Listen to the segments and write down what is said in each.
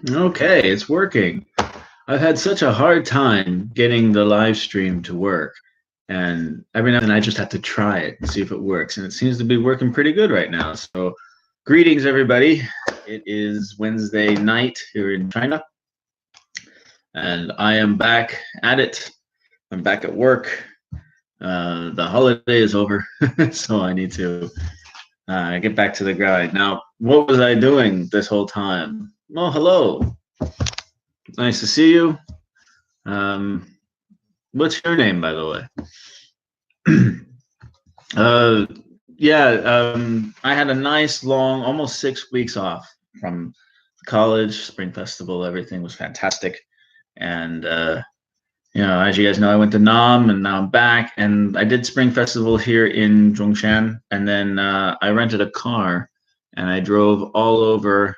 Okay, it's working. I've had such a hard time getting the live stream to work. And every now and then I just have to try it and see if it works. And it seems to be working pretty good right now. So, greetings, everybody. It is Wednesday night here in China. And I am back at it. I'm back at work. The holiday is over. So, I need to get back to the grind. Now, what was I doing this whole time? Well, hello. Nice to see you. Um, what's your name, by the way? uh, yeah, I had a nice long, almost 6 weeks off from college, Spring Festival. Everything was fantastic. And, as you guys know, I went to Nam and now I'm back. And I did Spring Festival here in Zhongshan. And then I rented a car and I drove all over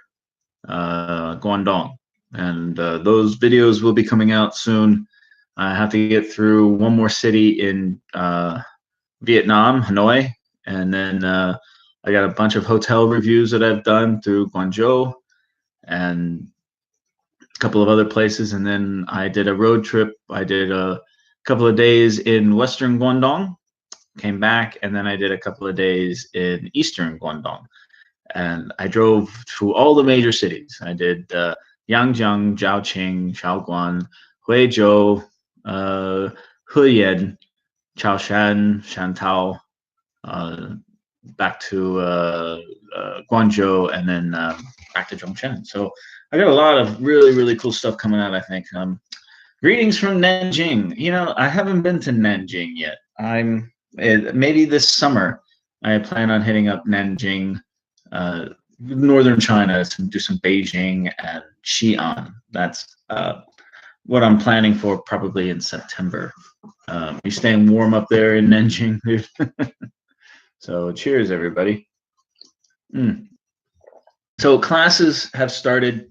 Guangdong. And those videos will be coming out soon. I have to get through one more city in Vietnam, Hanoi, and then I got a bunch of hotel reviews that I've done through Guangzhou and a couple of other places. And then I did a road trip. I did a couple of days in Western Guangdong, came back, and then I did a couple of days in Eastern Guangdong. And I drove to all the major cities. I did Yangjiang, Zhaoqing, Shaoguan, Huizhou, Huyan, Chaoshan, Shantou, uh, back to Guangzhou, and then back to Zhongshan. So I got a lot of really, really cool stuff coming out, I think. Greetings from Nanjing. I haven't been to Nanjing yet. Maybe this summer I plan on hitting up Nanjing, northern China, to do some Beijing and Xi'an. That's what I'm planning for, probably in September. You staying warm up there in Nanjing? So cheers, everybody. So classes have started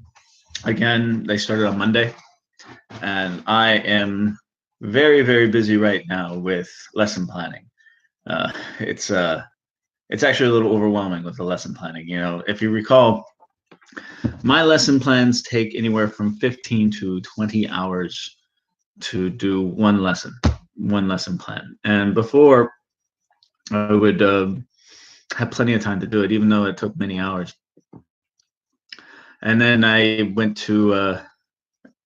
again. They started on Monday, and I am very, very busy right now with lesson planning. It's actually a little overwhelming with the lesson planning. If you recall, my lesson plans take anywhere from 15 to 20 hours to do one lesson plan. And before, I would have plenty of time to do it, even though it took many hours. And then I went to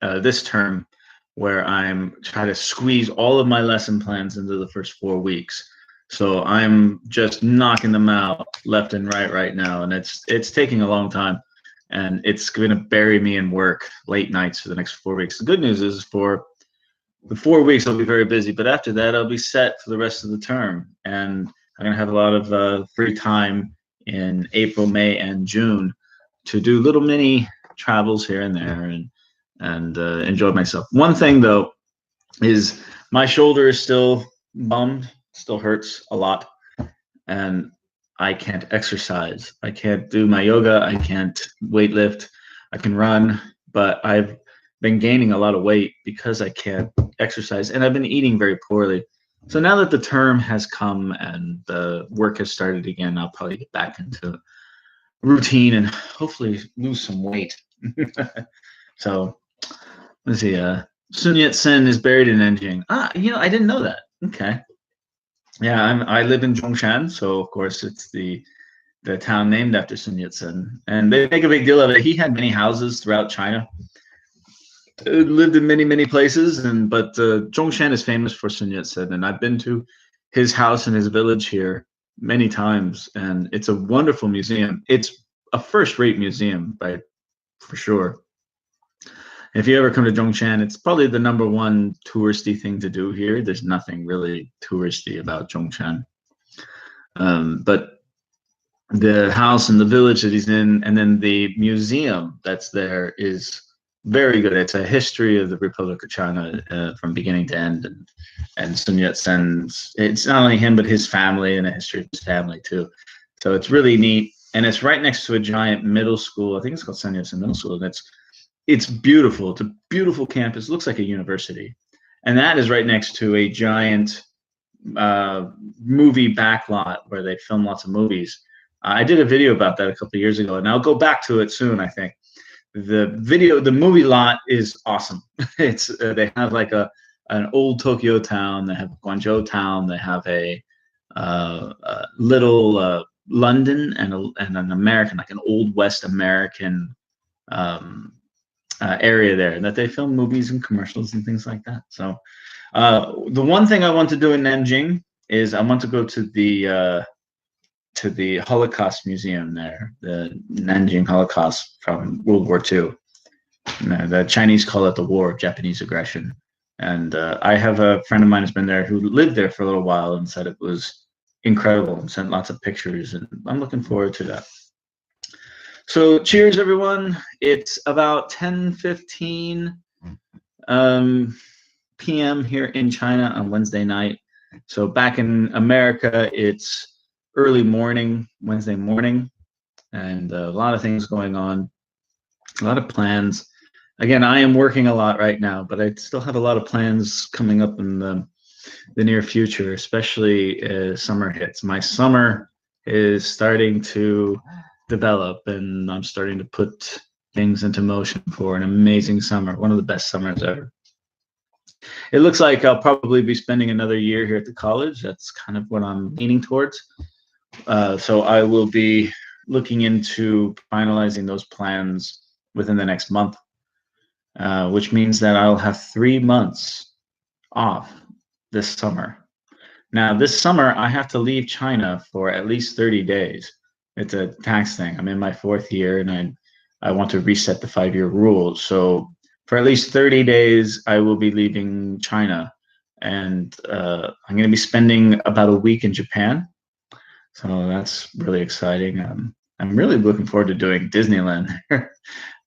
this term where I'm trying to squeeze all of my lesson plans into the first 4 weeks. So I'm just knocking them out left and right now, and it's taking a long time, and it's going to bury me in work late nights for the next 4 weeks. The good news is, for the 4 weeks I'll be very busy, but after that I'll be set for the rest of the term, and I'm going to have a lot of free time in April, May, and June to do little mini travels here and there and enjoy myself. One thing though is my shoulder is still bummed, still hurts a lot, and I can't exercise. I can't do my yoga. I can't weight lift. I can run, but I've been gaining a lot of weight because I can't exercise, and I've been eating very poorly. So now that the term has come and the work has started again, I'll probably get back into routine and hopefully lose some weight. So let's see. Sun Yat-sen is buried in Nanjing. I didn't know that. Okay. Yeah, I live in Zhongshan, so of course it's the town named after Sun Yat-sen, and they make a big deal of it. He had many houses throughout China, lived in many places, but Zhongshan is famous for Sun Yat-sen, and I've been to his house and his village here many times, and it's a wonderful museum. It's a first-rate museum, for sure. If you ever come to Zhongshan, it's probably the number one touristy thing to do here. There's nothing really touristy about Zhongshan, but the house and the village that he's in, and then the museum that's there, is very good. It's a history of the Republic of China from beginning to end, and Sun Yat-sen's. It's not only him but his family, and a history of his family too. So it's really neat, and it's right next to a giant middle school. I think it's called Sun Yat-sen Middle School, and it's beautiful. It's a beautiful campus. It looks like a university, and that is right next to a giant movie backlot where they film lots of movies. I did a video about that a couple of years ago, and I'll go back to it soon, I think. the movie lot is awesome. It's they have like an old Tokyo town, they have Guangzhou town, they have a little London and an American, like an old West American area there that they film movies and commercials and things like that. So the one thing I want to do in Nanjing is I want to go to the Holocaust Museum there, the Nanjing Holocaust from World War II. The Chinese call it the War of Japanese Aggression. And I have a friend of mine who's been there who lived there for a little while and said it was incredible and sent lots of pictures. And I'm looking forward to that. So cheers, everyone. It's about 10:15 p.m. here in China on Wednesday night. So back in America, it's early morning, Wednesday morning, and a lot of things going on, a lot of plans. Again, I am working a lot right now, but I still have a lot of plans coming up in the near future, especially as summer hits. My summer is starting to develop, and I'm starting to put things into motion for an amazing summer, one of the best summers ever. It looks like I'll probably be spending another year here at the college. That's kind of what I'm leaning towards. So I will be looking into finalizing those plans within the next month, which means that I'll have 3 months off this summer. Now, this summer, I have to leave China for at least 30 days. It's a tax thing. I'm in my 4th year, and I want to reset the 5-year rule. So for at least 30 days, I will be leaving China, and I'm going to be spending about a week in Japan. So that's really exciting. I'm really looking forward to doing Disneyland.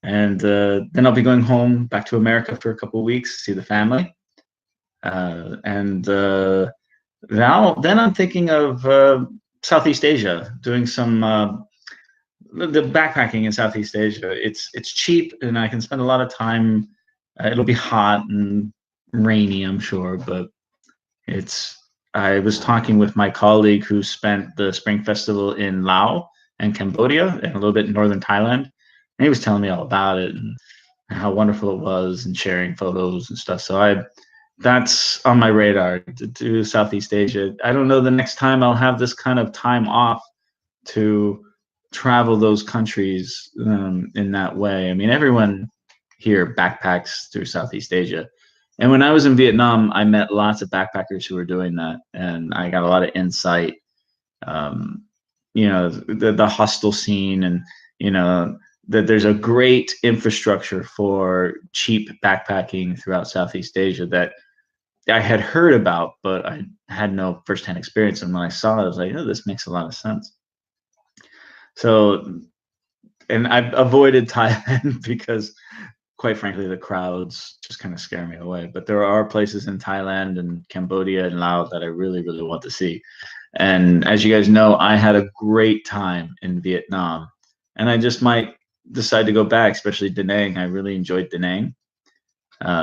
And then I'll be going home back to America for a couple of weeks, see the family. And then I'm thinking of Southeast Asia, doing some the backpacking in Southeast Asia. It's cheap, and I can spend a lot of time. It'll be hot and rainy, I'm sure, but I was talking with my colleague who spent the Spring Festival in Laos and Cambodia and a little bit in northern Thailand. And he was telling me all about it and how wonderful it was and sharing photos and stuff. So that's on my radar to do Southeast Asia. I don't know the next time I'll have this kind of time off to travel those countries in that way. I mean, everyone here backpacks through Southeast Asia. And when I was in Vietnam, I met lots of backpackers who were doing that, and I got a lot of insight. The hostel scene, and that there's a great infrastructure for cheap backpacking throughout Southeast Asia that I had heard about, but I had no firsthand experience. And when I saw it, I was like, oh, this makes a lot of sense. So, and I've avoided Thailand because, quite frankly, the crowds just kind of scare me away. But there are places in Thailand and Cambodia and Laos that I really, really want to see. And as you guys know, I had a great time in Vietnam, and I just might decide to go back, especially Da Nang. I really enjoyed Da Nang.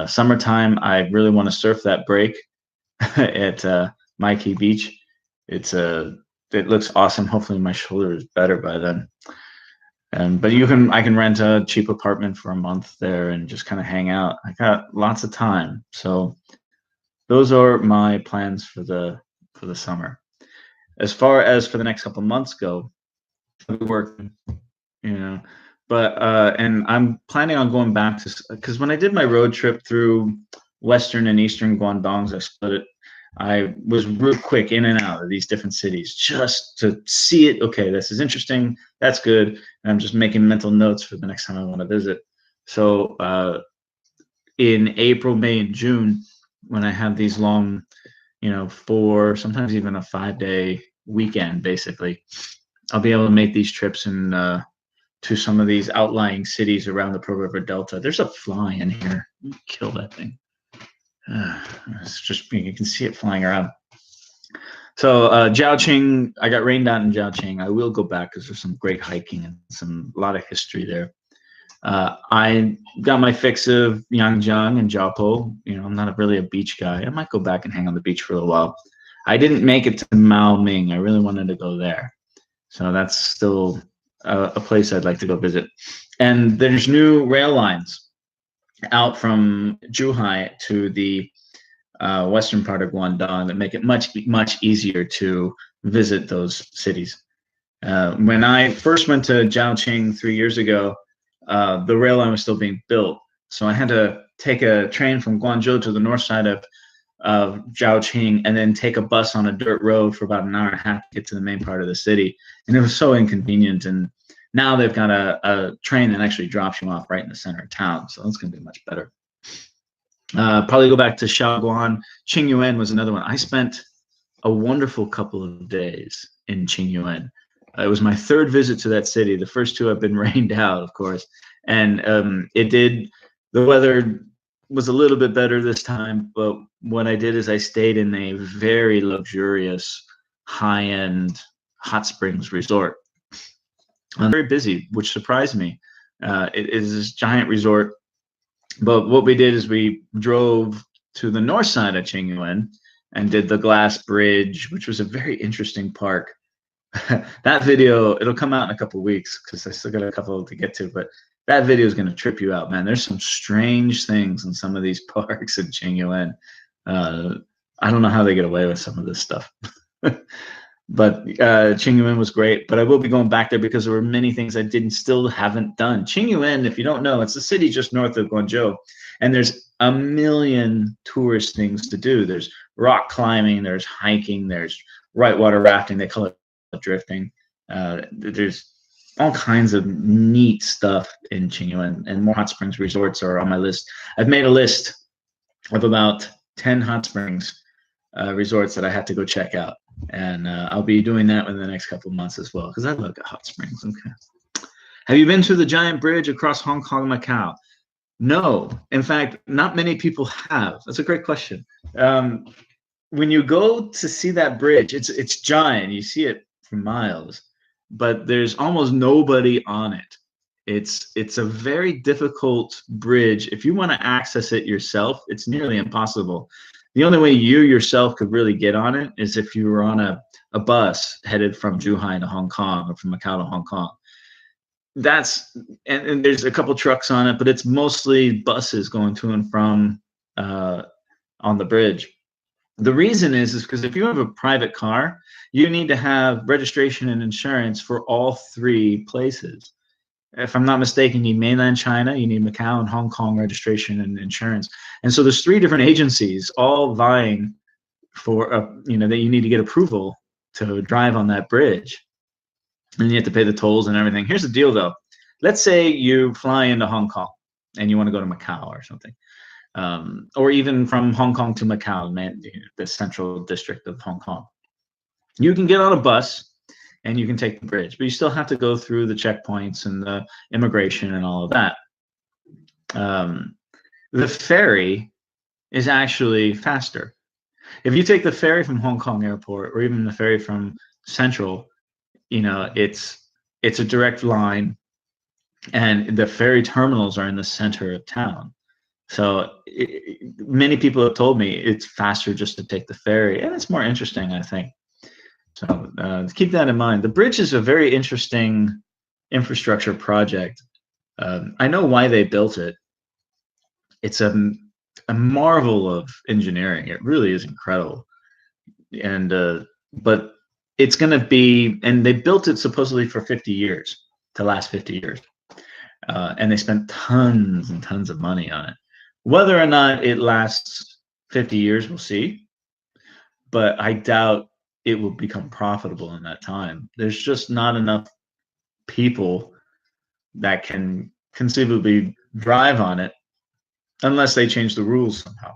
Summertime, I really want to surf that break at Mai Kea Beach. It looks awesome. Hopefully my shoulder is better by then. But I can rent a cheap apartment for a month there and just kind of hang out. I got lots of time. So those are my plans for the summer. As far as for the next couple of months go, I'll be working, but and I'm planning on going back to, because when I did my road trip through western and eastern Guangdongs, I split it. I was real quick in and out of these different cities just to see it. Okay, this is interesting. That's good. And I'm just making mental notes for the next time I want to visit. So in April, May, and June, when I have these long, 4, sometimes even a 5-day weekend, basically, I'll be able to make these trips and to some of these outlying cities around the Pearl River Delta. There's a fly in here. Kill that thing. It's just, you can see it flying around. So Zhaoqing, I got rained out in Zhaoqing. I will go back because there's some great hiking and a lot of history there. I got my fix of Yangjiang and Jiaopo. I'm not really a beach guy. I might go back and hang on the beach for a little while. I didn't make it to Maoming. I really wanted to go there. So that's still a place I'd like to go visit. And there's new rail lines out from Zhuhai to the western part of Guangdong that make it much easier to visit those cities. When I first went to Zhaoqing 3 years ago, the rail line was still being built, so I had to take a train from Guangzhou to the north side of Zhaoqing, and then take a bus on a dirt road for about an hour and a half to get to the main part of the city. And it was so inconvenient. And now they've got a train that actually drops you off right in the center of town, so it's going to be much better. Probably go back to Xiaolan. Qingyuan was another one. I spent a wonderful couple of days in Qingyuan. It was my third visit to that city. The first two have been rained out, of course, and the weather was a little bit better this time. But what I did is I stayed in a very luxurious, high-end hot springs resort. Very busy, which surprised me. It is this giant resort. But what we did is we drove to the north side of Qingyuan and did the glass bridge, which was a very interesting park. That video, it'll come out in a couple of weeks because I still got a couple to get to, but that video is going to trip you out, man. There's some strange things in some of these parks in Qingyuan. I don't know how they get away with some of this stuff. But Qingyuan was great, but I will be going back there because there were many things I still haven't done. Qingyuan, if you don't know, it's a city just north of Guangzhou, and there's a million tourist things to do. There's rock climbing, there's hiking, there's whitewater rafting. They call it drifting. There's all kinds of neat stuff in Qingyuan, and more hot springs resorts are on my list. I've made a list of about 10 hot springs resorts that I have to go check out. And I'll be doing that in the next couple of months as well, because I love hot springs. Okay. Have you been to the giant bridge across Hong Kong, Macau? No. In fact, not many people have. That's a great question. When you go to see that bridge, it's giant. You see it for miles, but there's almost nobody on it. It's a very difficult bridge. If you want to access it yourself, it's nearly impossible. The only way you yourself could really get on it is if you were on a bus headed from Zhuhai to Hong Kong or from Macau to Hong Kong. And there's a couple trucks on it, but it's mostly buses going to and from on the bridge. The reason is because if you have a private car, you need to have registration and insurance for all three places. If I'm not mistaken, you need mainland China, you need Macau and Hong Kong registration and insurance. And so there's three different agencies all vying for, that you need to get approval to drive on that bridge. And you have to pay the tolls and everything. Here's the deal, though. Let's say you fly into Hong Kong and you want to go to Macau or something. Or even from Hong Kong to Macau, the central district of Hong Kong. You can get on a bus and you can take the bridge, but you still have to go through the checkpoints and the immigration and all of that. The ferry is actually faster. If you take the ferry from Hong Kong Airport or even the ferry from Central, it's a direct line, and the ferry terminals are in the center of town. So many people have told me it's faster just to take the ferry, and it's more interesting, I think. So keep that in mind. The bridge is a very interesting infrastructure project. I know why they built it. It's a marvel of engineering. It really is incredible. And but it's going to be, and they built it supposedly for 50 years, to last 50 years. And they spent tons and tons of money on it. Whether or not it lasts 50 years, we'll see. But I doubt it will become profitable in that time. There's just not enough people that can conceivably drive on it unless they change the rules somehow.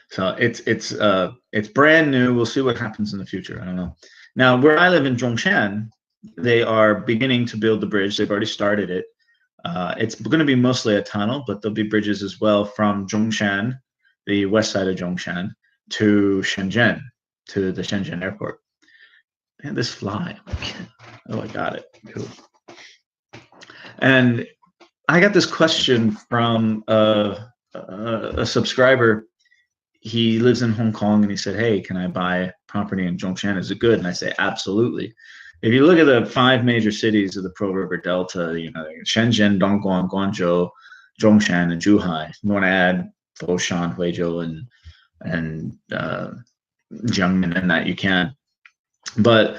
So it's brand new. We'll see what happens in the future. I don't know. Now, where I live in Zhongshan, they are beginning to build the bridge. They've already started it. It's going to be mostly a tunnel, but there'll be bridges as well from Zhongshan, the west side of Zhongshan, to Shenzhen, to the Shenzhen airport. And this fly. Oh, I got it. Cool. And I got this question from a subscriber. He lives in Hong Kong, and he said, "Hey, can I buy property in Zhongshan? Is it good?" And I say, "Absolutely." if you look at the 5 major cities of the Pearl River Delta, Shenzhen, Dongguan, Guangzhou, Zhongshan, and Zhuhai. If you want to add Foshan, Huizhou, and Jiangmen in that, you can. But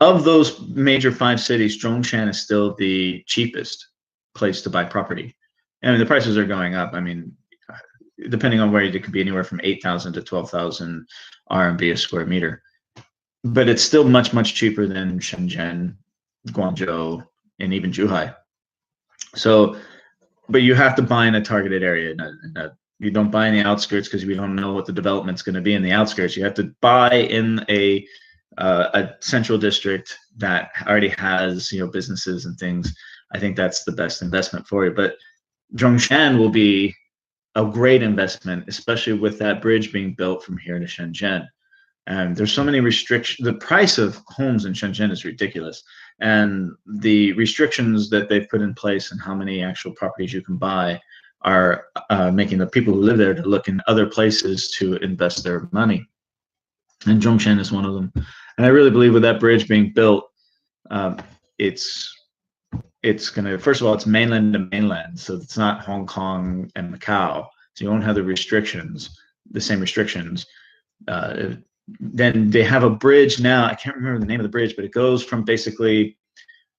of those major 5 cities, Zhongshan is still the cheapest place to buy property. I mean, the prices are going up. I mean, depending on where, it could be anywhere from 8,000 to 12,000 RMB a square meter. But it's still much, much cheaper than Shenzhen, Guangzhou, and even Zhuhai. So, but you have to buy in a targeted area. You don't buy in the outskirts because we don't know what the development's going to be in the outskirts. You have to buy in a central district that already has businesses and things. I think that's the best investment for you. But Zhongshan will be a great investment, especially with that bridge being built from here to Shenzhen. And there's so many restrictions. The price of homes in Shenzhen is ridiculous. And the restrictions that they've put in place and how many actual properties you can buy are making the people who live there to look in other places to invest their money. And Zhongshan is one of them. And I really believe with that bridge being built, it's going to, first of all, it's mainland to mainland. So it's not Hong Kong and Macau. So you won't have the same restrictions. Then they have a bridge now. I can't remember the name of the bridge, but it goes from basically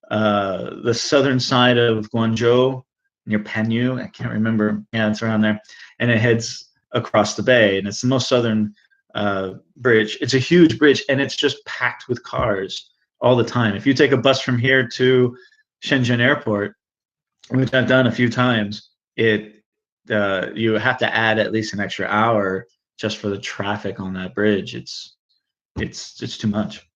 the southern side of Guangzhou near Panyu. I can't remember. Yeah, it's around there. And it heads across the bay. And it's the most southern bridge. It's a huge bridge, and it's just packed with cars all the time. If you take a bus from here to Shenzhen Airport, which I've done a few times, you have to add at least an extra hour just for the traffic on that bridge. It's too much.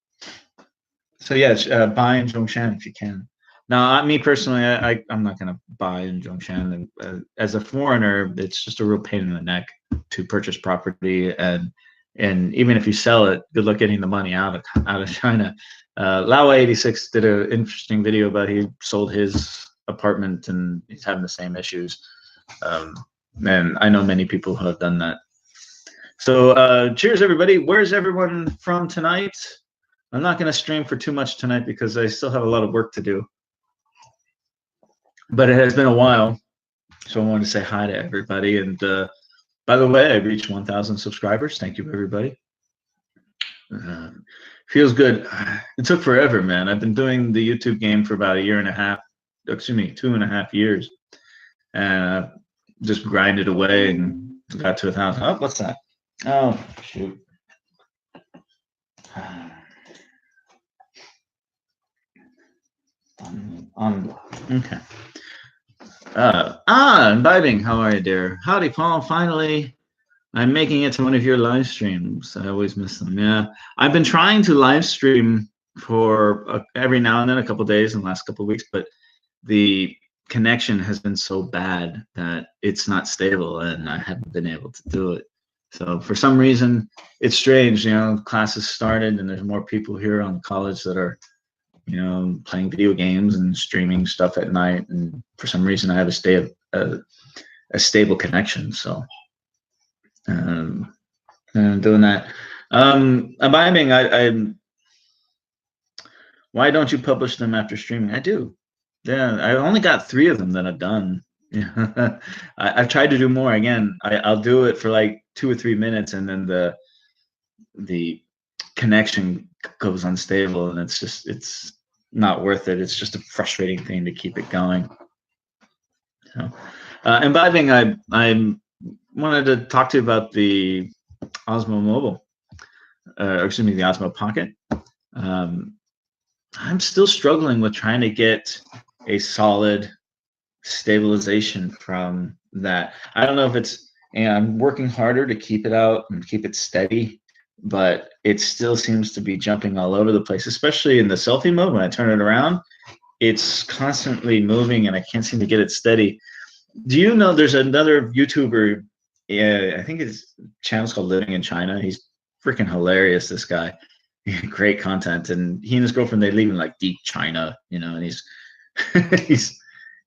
So yes, buy in Zhongshan if you can. Now, me personally, I'm not going to buy in Zhongshan. And as a foreigner, it's just a real pain in the neck to purchase property, and even if you sell it, good luck getting the money out of China. Lawa86 did an interesting video about he sold his apartment and he's having the same issues. And I know many people who have done that. So cheers, everybody. Where's everyone from tonight? I'm not going to stream for too much tonight because I still have a lot of work to do. But it has been a while, so I wanted to say hi to everybody. And by the way, I reached 1,000 subscribers. Thank you, everybody. Feels good. It took forever, man. I've been doing the YouTube game for about 2.5 years. And just grinded away and got to 1,000. Oh, what's that? Oh, shoot. Okay. Imbibing, how are you, dear? Howdy, Paul. Finally, I'm making it to one of your live streams. I always miss them. Yeah, I've been trying to live stream for every now and then, a couple of days in the last couple of weeks, but the connection has been so bad that it's not stable, and I haven't been able to do it. So for some reason, it's strange. Classes started, and there's more people here on college that are playing video games and streaming stuff at night, and for some reason I have a stable connection. So I'm doing that. Imbibing, why don't you publish them after streaming? I do. Yeah, I only got 3 of them that I've done. Yeah. I've tried to do more. Again, I'll do it for like 2 or 3 minutes, and then the connection goes unstable, and it's not worth it. It's just a frustrating thing to keep it going. So, Imbibing, I wanted to talk to you about the Osmo Mobile, or excuse me, the Osmo Pocket. I'm still struggling with trying to get a solid stabilization from that. I don't know if it's, I'm working harder to keep it out and keep it steady, but it still seems to be jumping all over the place, especially in the selfie mode. When I turn it around, it's constantly moving and I can't seem to get it steady. Do you know there's another YouTuber, I think his channel's called Living in China. He's freaking hilarious, this guy. Great content. And he and his girlfriend, they live in like deep China, and he's he's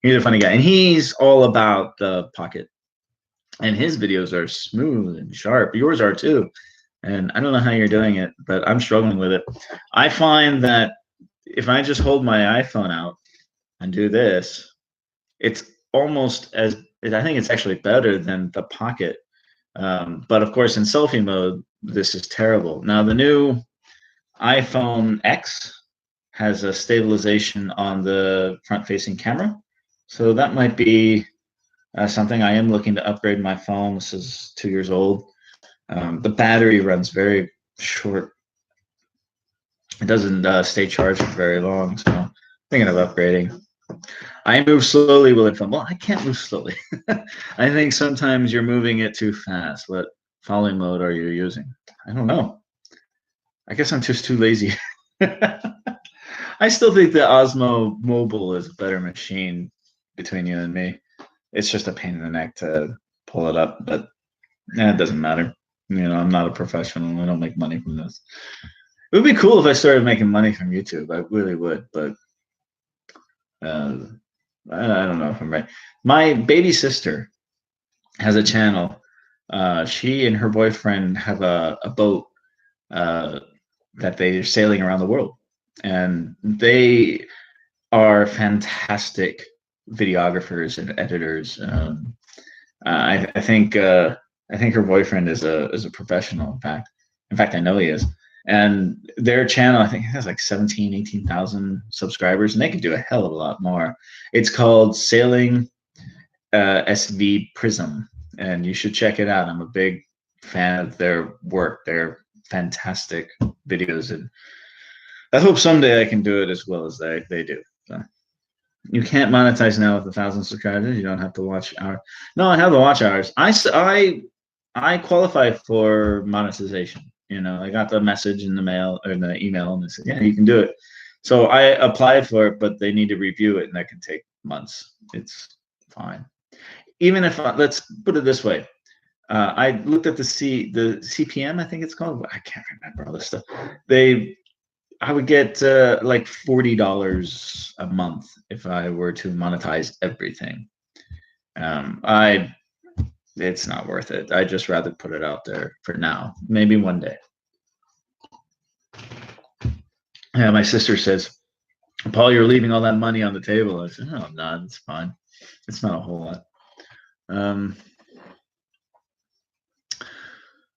a funny guy. And he's all about the Pocket. And his videos are smooth and sharp. Yours are too. And I don't know how you're doing it, but I'm struggling with it. I find that if I just hold my iPhone out and do this, it's almost as, I think it's actually better than the Pocket. But of course, in selfie mode, this is terrible. Now, the new iPhone X has a stabilization on the front-facing camera. So that might be something. I am looking to upgrade my phone. This is 2 years old. The battery runs very short. It doesn't stay charged for very long. So I'm thinking of upgrading. I move slowly with it. Well, I can't move slowly. I think sometimes you're moving it too fast. What folly mode are you using? I don't know. I guess I'm just too lazy. I still think the Osmo Mobile is a better machine between you and me. It's just a pain in the neck to pull it up, but it doesn't matter. You know, I'm not a professional. I don't make money from this. It would be cool if I started making money from YouTube. I really would, but I don't know if I'm right. My baby sister has a channel. She and her boyfriend have a boat that they're sailing around the world, and they are fantastic videographers and editors. I think her boyfriend is a professional. In fact, I know he is. And their channel, I think, has like 17, 18,000 subscribers, and they could do a hell of a lot more. It's called Sailing SV Prism, and you should check it out. I'm a big fan of their work. They're fantastic videos, and I hope someday I can do it as well as they do. So you can't monetize now with 1,000 subscribers. You don't have to watch hours. No, I have to watch hours. I qualify for monetization. You know, I got the message in the mail or in the email, and they said, "Yeah, you can do it." So I applied for it, but they need to review it, and that can take months. It's fine. Even if let's put it this way, I looked at the CPM, I think it's called. I can't remember all this stuff. I would get like $40 a month if I were to monetize everything. It's not worth it. I'd just rather put it out there for now. Maybe one day. Yeah, my sister says, "Paul, you're leaving all that money on the table." I said, "No, I'm not. It's fine. It's not a whole lot."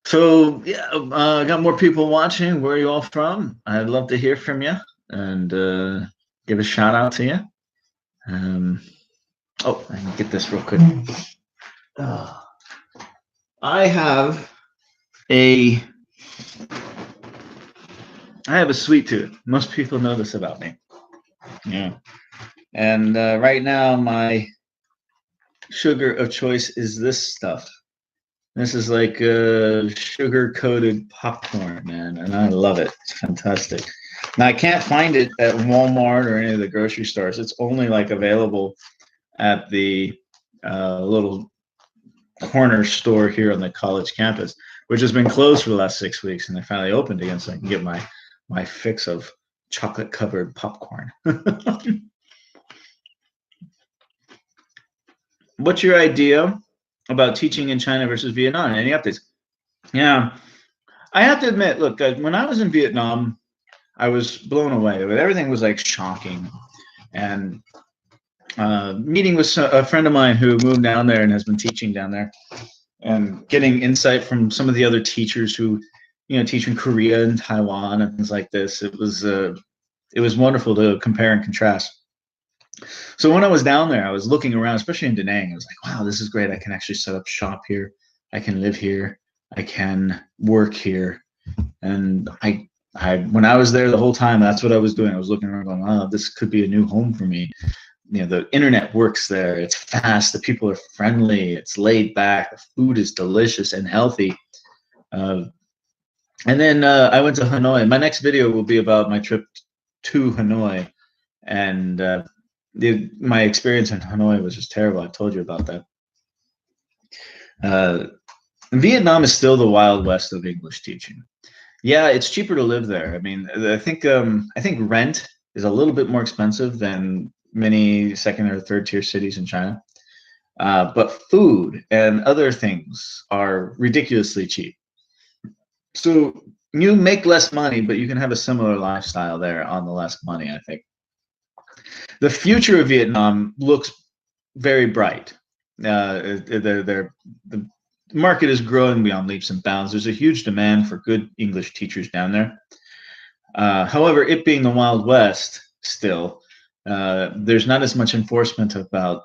So yeah, I got more people watching. Where are you all from? I'd love to hear from you and give a shout out to you. Oh, I can get this real quick. I have a sweet tooth. Most people know this about me. Yeah. And right now, my sugar of choice is this stuff. This is like sugar-coated popcorn, man, and I love it. It's fantastic. Now, I can't find it at Walmart or any of the grocery stores. It's only like available at the little corner store here on the college campus, which has been closed for the last 6 weeks, and they finally opened again so I can get my fix of chocolate-covered popcorn. What's your idea about teaching in China versus Vietnam? Any updates? Yeah, I have to admit, look, when I was in Vietnam, I was blown away. Everything was like shocking. And meeting with a friend of mine who moved down there and has been teaching down there, and getting insight from some of the other teachers who, teach in Korea and Taiwan and things like this. It was wonderful to compare and contrast. So when I was down there, I was looking around, especially in Da Nang. I was like, wow, this is great. I can actually set up shop here. I can live here. I can work here. And when I was there the whole time, that's what I was doing. I was looking around going, oh, this could be a new home for me. The internet works there. It's fast. The people are friendly. It's laid back. The food is delicious and healthy. And then I went to Hanoi. My next video will be about my trip to Hanoi. And my experience in Hanoi was just terrible. I told you about that. Vietnam is still the Wild West of English teaching. Yeah, it's cheaper to live there. I mean, I think rent is a little bit more expensive than many second or third tier cities in China. But food and other things are ridiculously cheap. So you make less money, but you can have a similar lifestyle there on the less money, I think. The future of Vietnam looks very bright. The market is growing beyond leaps and bounds. There's a huge demand for good English teachers down there. However, it being the Wild West still, there's not as much enforcement about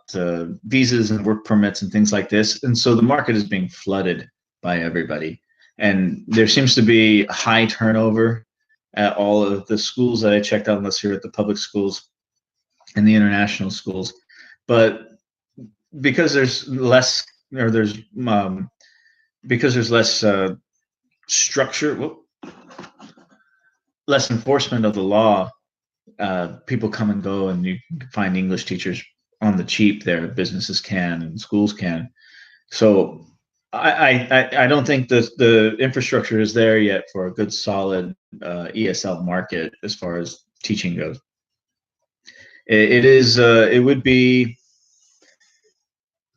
visas and work permits and things like this. And so the market is being flooded by everybody. And there seems to be high turnover at all of the schools that I checked out, unless you're at the public schools and the international schools. But because there's less, or because there's less structure, less enforcement of the law, people come and go, and you can find English teachers on the cheap there. Businesses can and schools can. So I don't think the infrastructure is there yet for a good solid ESL market as far as teaching goes. It would be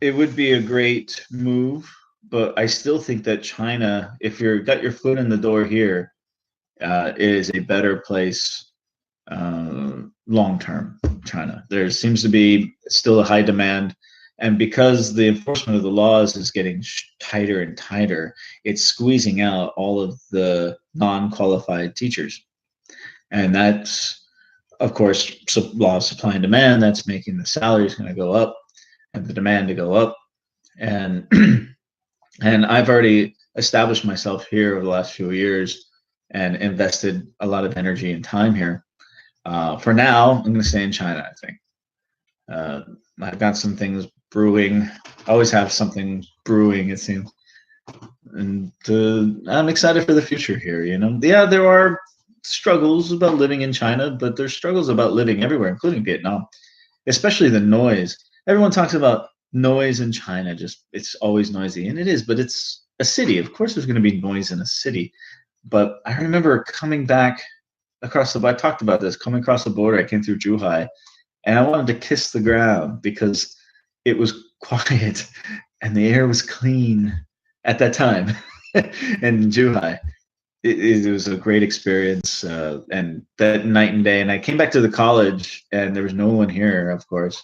a great move, but I still think that China, if you're got your foot in the door here, is a better place long term. China, there seems to be still a high demand, and because the enforcement of the laws is getting tighter and tighter, it's squeezing out all of the non-qualified teachers, and that's, of course, law of supply and demand. That's making the salaries going to go up and the demand to go up. And and I've already established myself here over the last few years and invested a lot of energy and time here. For now, I'm going to stay in China, I think. I've got some things brewing. I always have something brewing, it seems. And I'm excited for the future here, you know. Yeah, there are struggles about living in China, but there's struggles about living everywhere, including Vietnam, especially the noise. Everyone talks about noise in China, just it's always noisy, and it is, but it's a city. Of course, there's going to be noise in a city. But I remember coming back across I talked about this, coming across the border. I came through Zhuhai, and I wanted to kiss the ground because it was quiet and the air was clean at that time. And Zhuhai, it was a great experience, and that night and day. And I came back to the college, and there was no one here, of course,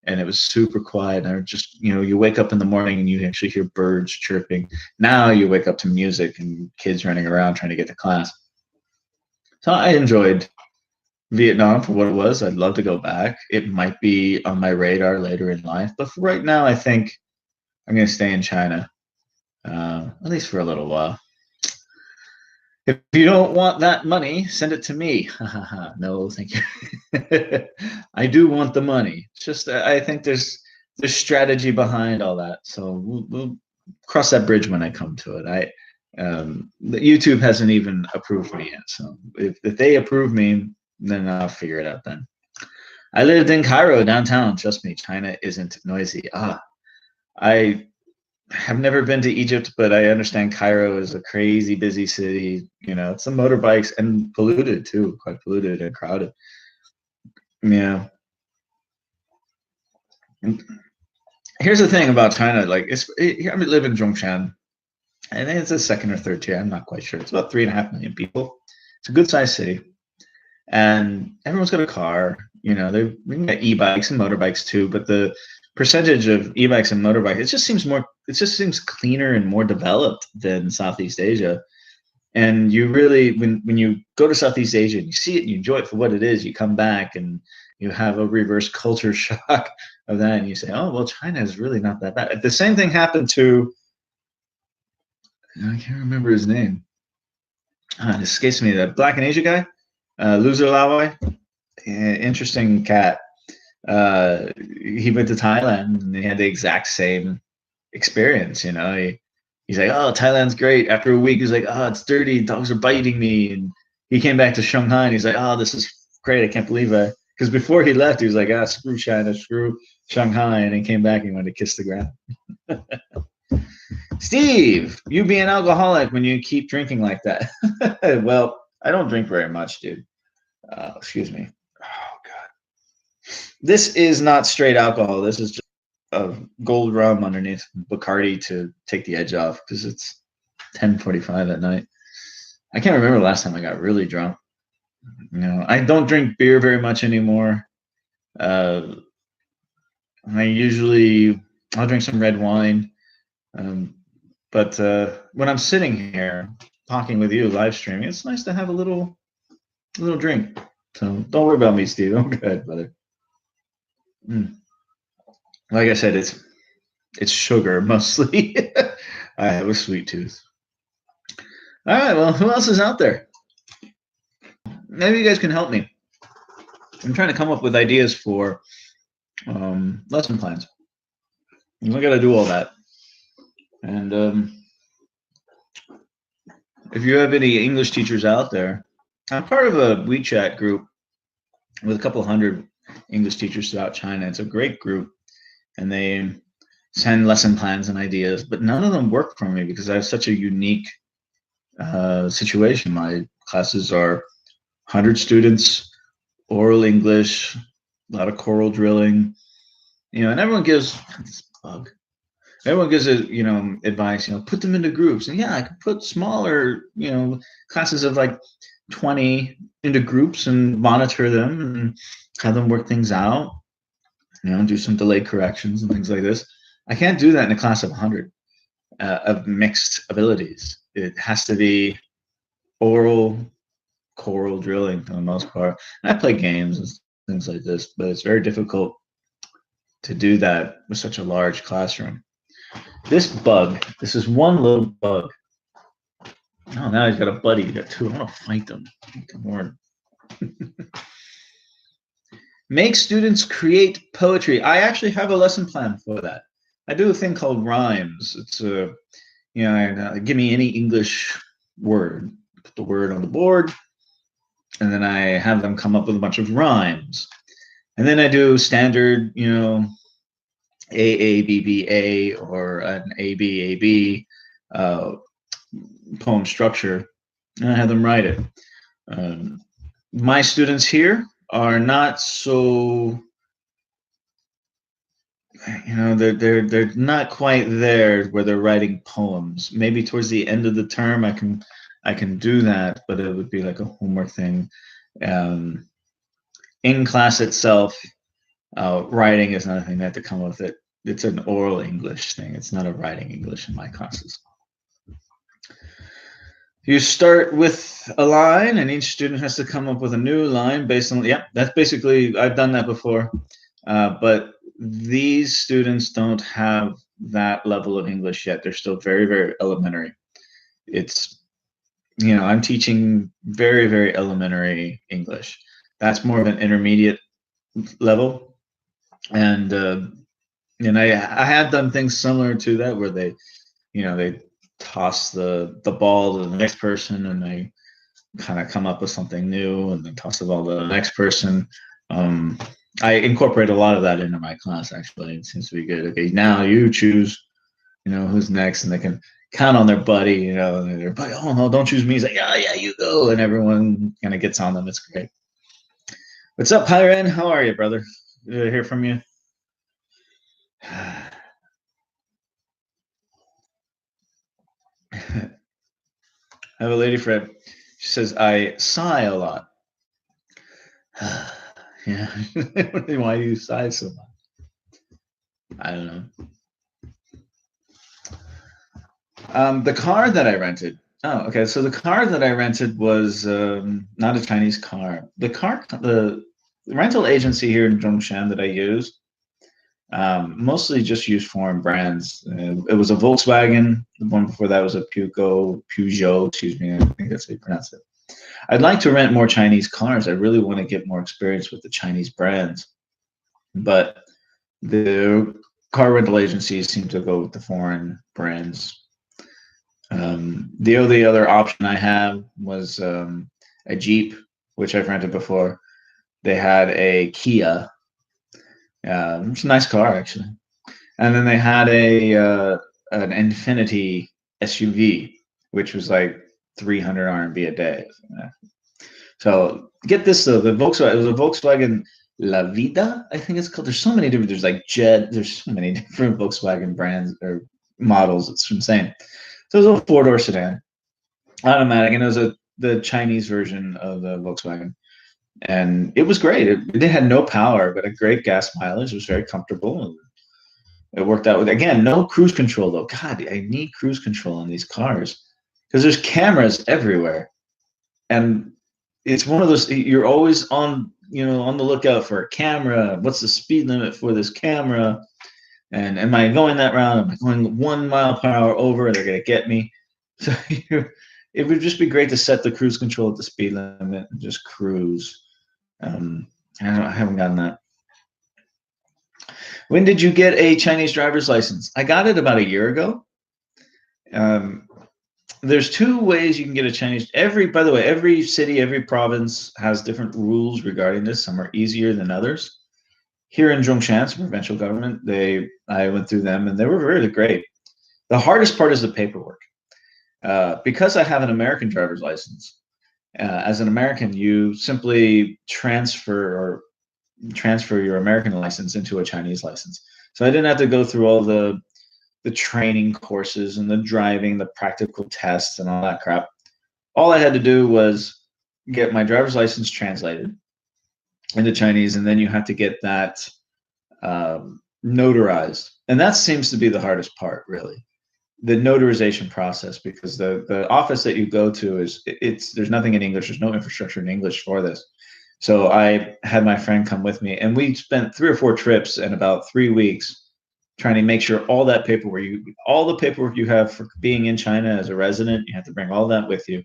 and it was super quiet. And I just, you know, you wake up in the morning and you actually hear birds chirping. Now you wake up to music and kids running around trying to get to class. So I enjoyed Vietnam for what it was. I'd love to go back. It might be on my radar later in life, but for right now, I think I'm going to stay in China, at least for a little while. If you don't want that money, send it to me. No, thank you. I do want the money. It's just I think there's strategy behind all that. So we'll cross that bridge when I come to it. YouTube hasn't even approved me yet. So if they approve me, then I'll figure it out then. I lived in Cairo downtown. Trust me, China isn't noisy. I have never been to Egypt, but I understand Cairo is a crazy busy city. You know, it's some motorbikes and polluted too, quite polluted and crowded. Yeah. Here's the thing about China. Like, I live in Zhongshan. I think it's a second or third tier. I'm not quite sure. It's about 3.5 million people. It's a good sized city, and everyone's got a car. You know, we can get e-bikes and motorbikes too, but the percentage of e-bikes and motorbikes, it just seems cleaner and more developed than Southeast Asia. And you really, when you go to Southeast Asia and you see it and you enjoy it for what it is, you come back and you have a reverse culture shock of that, and you say, oh well, China is really not that bad. The same thing happened to, I can't remember his name. It escapes me. The Black and Asia guy, Loser Lawai. Interesting cat. He went to Thailand and they had the exact same experience. You know, he's like, oh, Thailand's great. After a week, he's like, oh, it's dirty. Dogs are biting me. And he came back to Shanghai and he's like, oh, this is great. I can't believe it. Because before he left, he was like, ah, screw China, screw Shanghai. And he came back and he wanted to kiss the ground. Steve, you be an alcoholic when you keep drinking like that. Well, I don't drink very much, dude. Excuse me. Oh, God. This is not straight alcohol. This is just a gold rum underneath Bacardi to take the edge off because it's 10:45 at night. I can't remember the last time I got really drunk. You know, I don't drink beer very much anymore. Uh, I'll drink some red wine. Um, but when I'm sitting here talking with you, live streaming, it's nice to have a little drink. So don't worry about me, Steve. I'm good, brother. Mm. Like I said, it's sugar mostly. I have a sweet tooth. All right, well, who else is out there? Maybe you guys can help me. I'm trying to come up with ideas for lesson plans. I got to do all that. And if you have any English teachers out there, I'm part of a WeChat group with a couple hundred English teachers throughout China. It's a great group, and they send lesson plans and ideas, but none of them work for me because I have such a unique situation. My classes are 100 students, oral English, a lot of choral drilling, and everyone gives this bug. Everyone gives it, advice, put them into groups. And yeah, I could put smaller, classes of like 20 into groups and monitor them and have them work things out, do some delayed corrections and things like this. I can't do that in a class of 100 of mixed abilities. It has to be oral, choral drilling for the most part. And I play games and things like this, but it's very difficult to do that with such a large classroom. This is one little bug. Oh, now he's got a buddy. He got two. I want to fight them. Come on. Make students create poetry. I actually have a lesson plan for that. I do a thing called rhymes. It's give me any English word, put the word on the board, and then I have them come up with a bunch of rhymes. And then I do standard, AABBA or an ABAB poem structure, and I have them write it. My students here are not so, they're not quite there where they're writing poems. Maybe towards the end of the term I can do that, but it would be like a homework thing. In class itself, writing is not a thing. I have to come up with it. It's an oral English thing. It's not a writing English in my classes. You start with a line, and each student has to come up with a new line based on, that's basically, I've done that before. But these students don't have that level of English yet. They're still very, very elementary. It's, I'm teaching very, very elementary English. That's more of an intermediate level. And I have done things similar to that where they toss the ball to the next person, and they kind of come up with something new, and then toss the ball to the next person. I incorporate a lot of that into my class. Actually, it seems to be good. Okay, now you choose, who's next, and they can count on their buddy. Their buddy, oh no, don't choose me. He's like, yeah, you go, and everyone kind of gets on them. It's great. What's up, Hyren? How are you, brother? Good to hear from you. I have a lady friend. She says I sigh a lot. Yeah. Why do you sigh so much? I don't know. The car that I rented. Oh, okay. So the car that I rented was not a Chinese car. The rental agency here in Zhongshan that I used mostly just used foreign brands. It was a Volkswagen. The one before that was a Peugeot. Excuse me. I think that's how you pronounce it. I'd like to rent more Chinese cars. I really want to get more experience with the Chinese brands, but the car rental agencies seem to go with the foreign brands. The only other option I have was a Jeep, which I've rented before. They had a Kia. It's a nice car, actually. And then they had an Infinity SUV, which was like 300 RMB a day. So get this though, it was a Volkswagen La Vida, I think it's called. There's so many different. There's like Jet. There's so many different Volkswagen brands or models. It's insane. So it was a four-door sedan, automatic, and it was a the Chinese version of the Volkswagen, and it was great. It had no power, but a great gas mileage. It was very comfortable. It worked out with, again, no cruise control though. God, I need cruise control on these cars because there's cameras everywhere, and it's one of those, you're always on, on the lookout for a camera. What's the speed limit for this camera? And am I going that route? Am I going 1 mile per hour over? They're gonna get me. So it would just be great to set the cruise control at the speed limit and just cruise. I haven't gotten that. When did you get a Chinese driver's license? I got it about a year ago. There's two ways you can get a Chinese. By the way, every city, every province has different rules regarding this. Some are easier than others. Here in Zhongshan, provincial government, I went through them and they were really great. The hardest part is the paperwork. Because I have an American driver's license, as an American, you simply transfer your American license into a Chinese license. So I didn't have to go through all the training courses and the driving, the practical tests and all that crap. All I had to do was get my driver's license translated into Chinese, and then you have to get that notarized. And that seems to be the hardest part, really, the notarization process, because the office that you go to there's nothing in English. There's no infrastructure in English for this. So I had my friend come with me, and we spent 3 or 4 trips in about 3 weeks trying to make sure all the paperwork you have for being in China as a resident, you have to bring all that with you.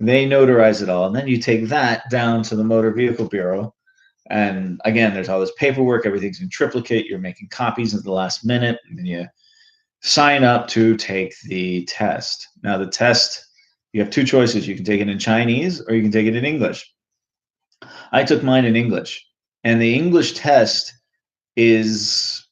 They notarize it all, and then you take that down to the Motor Vehicle Bureau. And again, there's all this paperwork. Everything's in triplicate. You're making copies at the last minute, and then you sign up to take the test. Now, the test, you have 2 choices. You can take it in Chinese or you can take it in English. I took mine in English, and the English test is,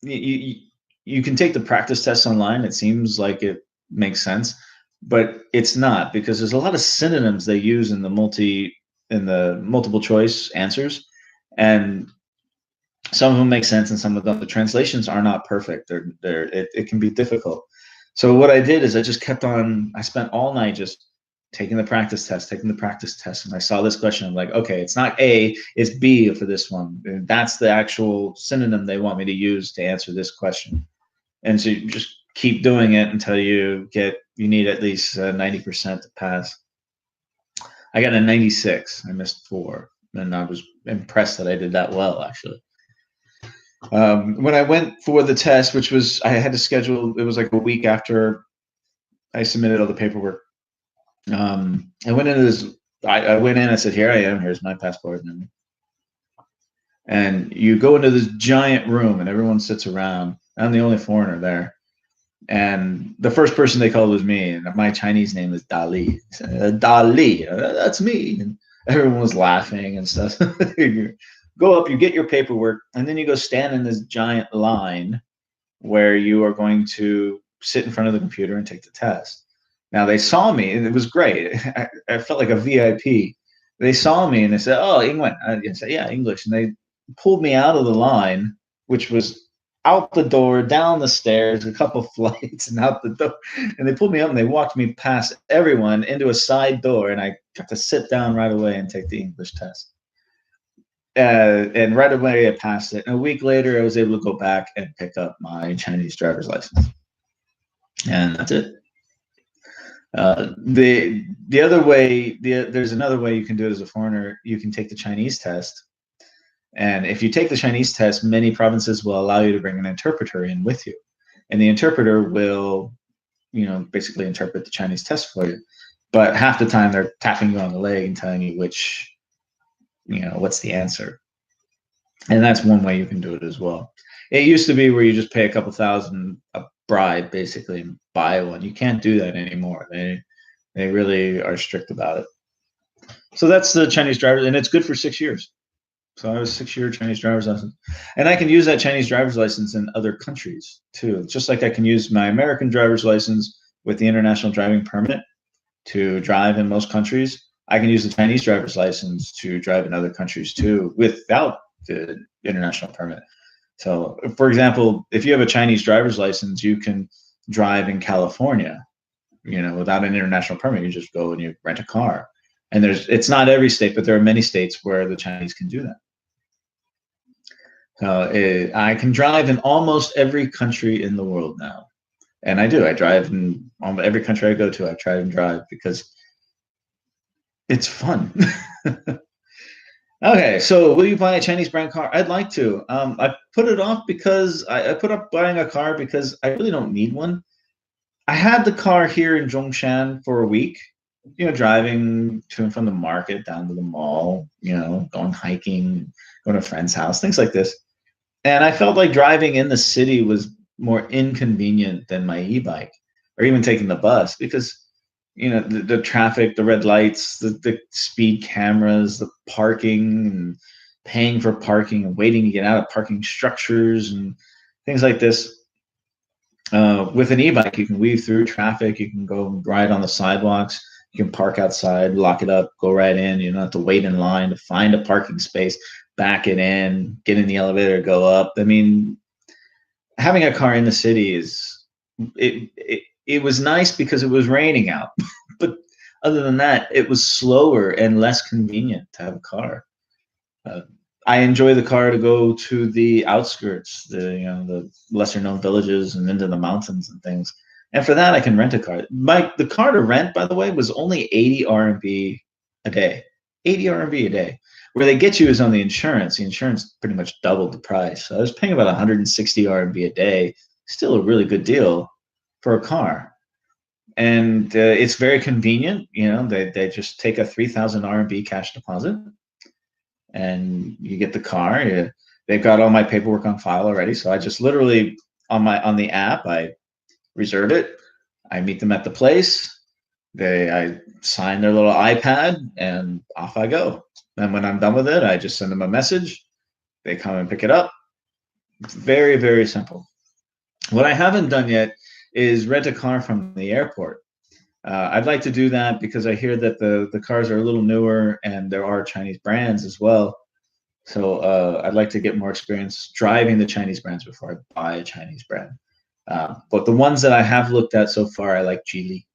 you can take the practice test online. It seems like it makes sense, but it's not, because there's a lot of synonyms they use in the multiple choice answers, and some of them make sense and some of them, the translations are not perfect. It can be difficult. So what I did is I spent all night just taking the practice test, and I saw this question. I'm like, okay, it's not A, it's B for this one. And that's the actual synonym they want me to use to answer this question. And so you just keep doing it until you need at least 90% to pass. I got a 96. I missed 4, and I was impressed that I did that well, actually. When I went for the test, I had to schedule, it was like a week after I submitted all the paperwork. I went into this. I went in. I said, "Here I am. Here's my passport." And you go into this giant room, and everyone sits around. I'm the only foreigner there. And the first person they called was me, and my Chinese name is Dali. Dali, that's me. And everyone was laughing and stuff. You go up, you get your paperwork, and then you go stand in this giant line where you are going to sit in front of the computer and take the test. Now, they saw me, and it was great. I felt like a VIP. They saw me, and they said, "Oh, English." I said, "Yeah, English." And they pulled me out of the line, which was out the door, down the stairs, a couple flights, and out the door. And they pulled me up, and they walked me past everyone into a side door, and I got to sit down right away and take the English test. And right away, I passed it. And a week later, I was able to go back and pick up my Chinese driver's license. And that's it. The other way, there's another way you can do it as a foreigner. You can take the Chinese test, and if you take the Chinese test, many provinces will allow you to bring an interpreter in with you, and the interpreter will, basically interpret the Chinese test for you. But half the time they're tapping you on the leg and telling you what's the answer, and that's one way you can do it as well. It used to be where you just pay a couple thousand, a bribe, basically, and buy one. You can't do that anymore. They really are strict about it. So that's the Chinese driver, and it's good for 6 years. So I was a 6-year Chinese driver's license, and I can use that Chinese driver's license in other countries too. Just like I can use my American driver's license with the international driving permit to drive in most countries. I can use the Chinese driver's license to drive in other countries too without the international permit. So, for example, if you have a Chinese driver's license, you can drive in California, without an international permit, you just go and you rent a car. And it's not every state, but there are many states where the Chinese can do that. So I can drive in almost every country in the world now. And I do. I drive in every country I go to. I try and drive because it's fun. Okay, so will you buy a Chinese brand car? I'd like to. I put it off because I put up buying a car because I really don't need one. I had the car here in Zhongshan for a week, driving to and from the market, down to the mall, going hiking, going to a friend's house, things like this. And I felt like driving in the city was more inconvenient than my e-bike or even taking the bus because the traffic, the red lights, the speed cameras, the parking and paying for parking and waiting to get out of parking structures and things like this. With an e-bike, you can weave through traffic. You can go ride on the sidewalks. You can park outside, lock it up, go right in. You don't have to wait in line to find a parking space, back it in, get in the elevator, go up. I mean, having a car in the city it was nice because it was raining out, but other than that, it was slower and less convenient to have a car. I enjoy the car to go to the outskirts, the lesser known villages and into the mountains and things. And for that, I can rent a car. The car to rent, by the way, was only 80 RMB a day. 80 RMB a day. Where they get you is on the insurance. The insurance pretty much doubled the price. So I was paying about 160 RMB a day. Still a really good deal for a car. And it's very convenient. They just take a 3,000 RMB cash deposit and you get the car. They've got all my paperwork on file already. So I just literally on the app, I reserve it. I meet them at the place. I sign their little iPad and off I go. And when I'm done with it, I just send them a message. They come and pick it up. It's very, very simple. What I haven't done yet is rent a car from the airport. I'd like to do that because I hear that the cars are a little newer and there are Chinese brands as well. So I'd like to get more experience driving the Chinese brands before I buy a Chinese brand. But the ones that I have looked at so far, I like Geely.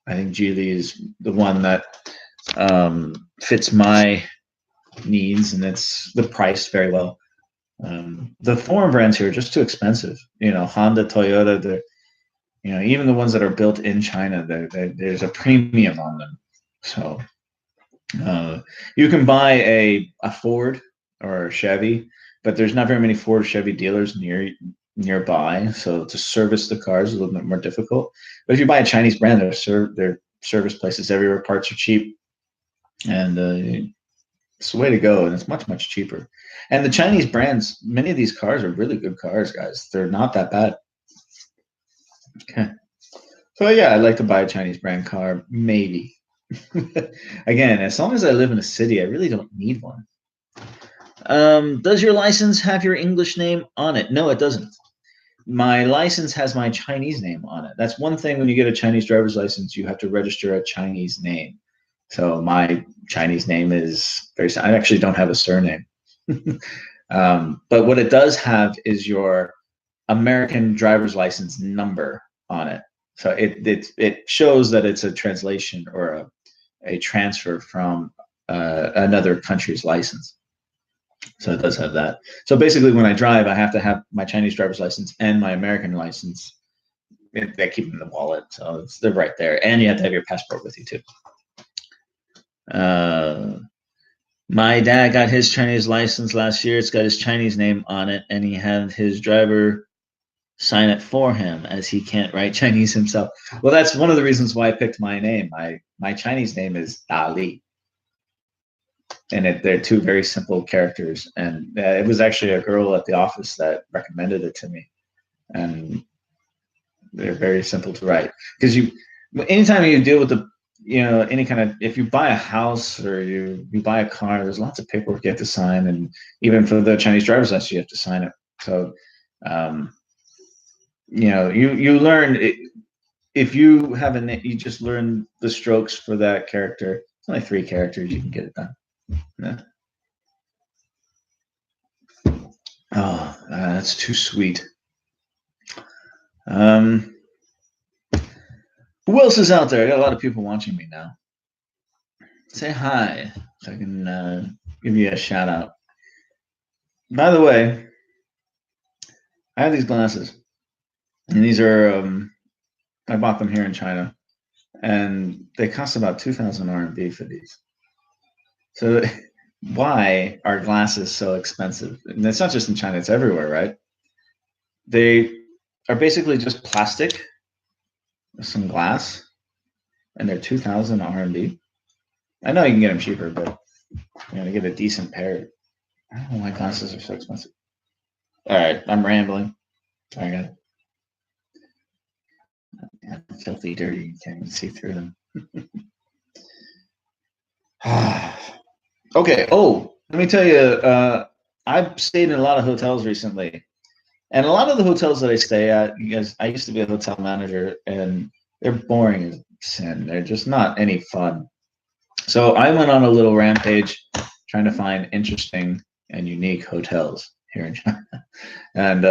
I think Geely is the one that fits my needs, and it's the price very well. The foreign brands here are just too expensive. Honda, Toyota, even the ones that are built in China, there's a premium on them. So you can buy a Ford or a Chevy, but there's not very many Ford or Chevy dealers nearby. So to service the cars is a little bit more difficult. But if you buy a Chinese brand, there are service places everywhere. Parts are cheap, and it's the way to go. And it's much, much cheaper. And the Chinese brands, many of these cars are really good cars, guys. They're not that bad. Okay. So yeah, I'd like to buy a Chinese brand car, maybe. Again, as long as I live in a city, I really don't need one. Does your license have your English name on it? No, it doesn't. My license has my Chinese name on it. That's one thing when you get a Chinese driver's license, you have to register a Chinese name. So my Chinese name is I actually don't have a surname. But what it does have is your American driver's license number on it. So it shows that it's a translation or a transfer from another country's license. So it does have that. So basically, when I drive, I have to have my Chinese driver's license and my American license. They keep them in the wallet, so they're right there. And you have to have your passport with you too. My dad got his Chinese license last year. It's got his Chinese name on it, and he had his driver sign it for him as he can't write Chinese himself. Well, that's one of the reasons why I picked my name. My Chinese name is Da Li. And they're two very simple characters. And it was actually a girl at the office that recommended it to me. And they're very simple to write. Because anytime you deal with any kind of, if you buy a house or you buy a car, there's lots of paperwork you have to sign. And even for the Chinese driver's license, you have to sign it. So, you learn, if you have you just learn the strokes for that character. It's only 3 characters, you can get it done. Yeah. Oh, that's too sweet. Who else is out there? I got a lot of people watching me now. Say hi so I can give you a shout out. By the way, I have these glasses, and these are I bought them here in China, and they cost about 2,000 RMB for these. So why are glasses so expensive? And it's not just in China; it's everywhere, right? They are basically just plastic with some glass, and they're 2,000 RMB. I know you can get them cheaper, but to get a decent pair, I don't know why glasses are so expensive. All right, I'm rambling. I got filthy, dirty. You can't even see through them. Okay. Oh, let me tell you. I've stayed in a lot of hotels recently, and a lot of the hotels that I stay at, because I used to be a hotel manager, and they're boring as sin. They're just not any fun. So I went on a little rampage trying to find interesting and unique hotels here in China. And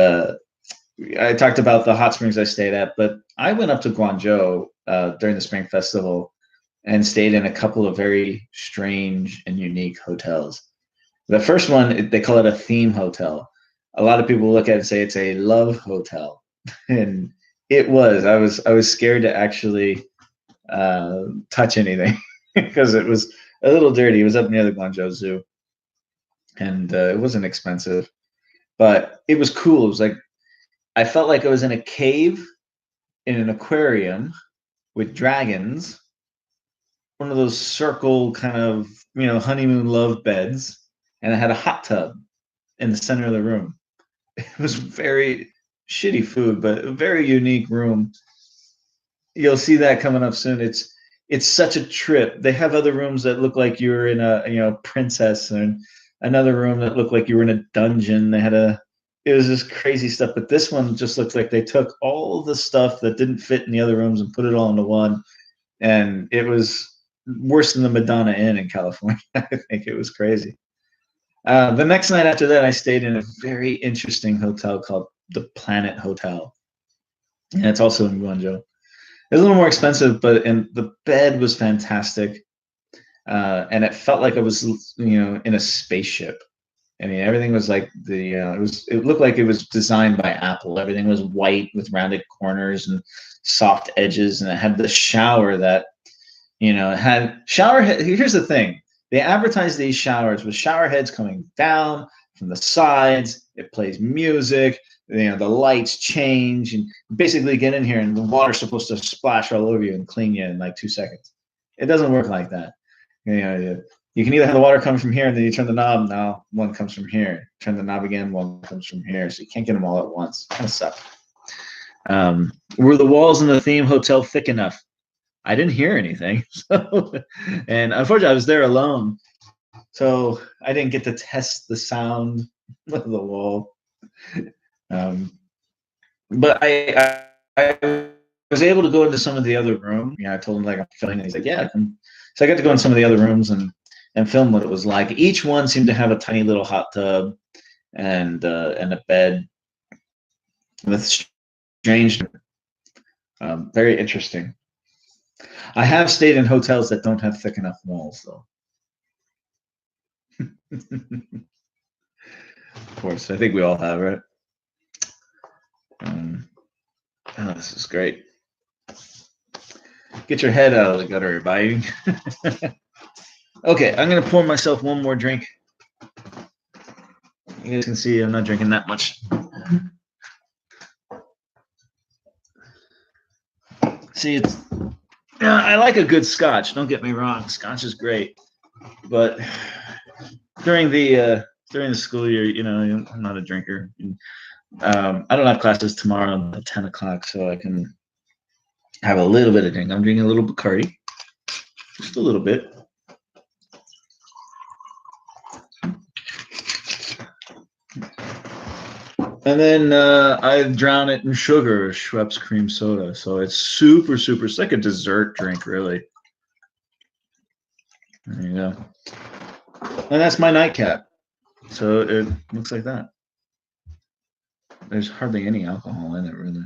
I talked about the hot springs I stayed at, but I went up to Guangzhou during the Spring Festival and stayed in a couple of very strange and unique hotels. The first one, they call it a theme hotel. A lot of people look at it and say it's a love hotel, and it was. I was scared to actually touch anything because it was a little dirty. It was up near the Guangzhou Zoo, and it wasn't expensive, but it was cool. It was like I felt like I was in a cave in an aquarium with dragons, one of those circle kind of honeymoon love beds, and I had a hot tub in the center of the room. It was very shitty food, but a very unique room. You'll see that coming up soon. It's such a trip. They have other rooms that look like you were in a princess, and another room that looked like you were in a dungeon. It was just crazy stuff. But this one just looks like they took all the stuff that didn't fit in the other rooms and put it all into one. And it was worse than the Madonna Inn in California. I think it was crazy. The next night after that, I stayed in a very interesting hotel called the Planet Hotel, and it's also in Guangzhou. It was a little more expensive, and the bed was fantastic, and it felt like I was in a spaceship. I mean, everything was like it looked like it was designed by Apple. Everything was white with rounded corners and soft edges, and it had the shower that it had shower head. Here's the thing: they advertise these showers with shower heads coming down from the sides. It plays music. The lights change, and basically get in here, and the water's supposed to splash all over you and clean you in like 2 seconds. It doesn't work like that. You can either have the water come from here, and then you turn the knob. Now one comes from here. Turn the knob again. One comes from here. So you can't get them all at once. Kind of sucks. Were the walls in the theme hotel thick enough? I didn't hear anything. And unfortunately, I was there alone, so I didn't get to test the sound of the wall. But I was able to go into some of the other rooms. I told him like I'm filming, and he's like, "Yeah, come." So I got to go in some of the other rooms and film what it was like. Each one seemed to have a tiny little hot tub and a bed with strange, very interesting. I have stayed in hotels that don't have thick enough walls, though. Of course, I think we all have, right? This is great. Get your head out of the gutter, everybody. Okay, I'm going to pour myself one more drink. You guys can see I'm not drinking that much. See, I like a good scotch. Don't get me wrong. Scotch is great. But during the school year, I'm not a drinker. I don't have classes tomorrow at 10 o'clock, so I can have a little bit of drink. I'm drinking a little Bacardi, just a little bit. And then I drown it in sugar, Schweppes cream soda. So it's super, super. It's like a dessert drink, really. There you go. And that's my nightcap. So it looks like that. There's hardly any alcohol in it, really.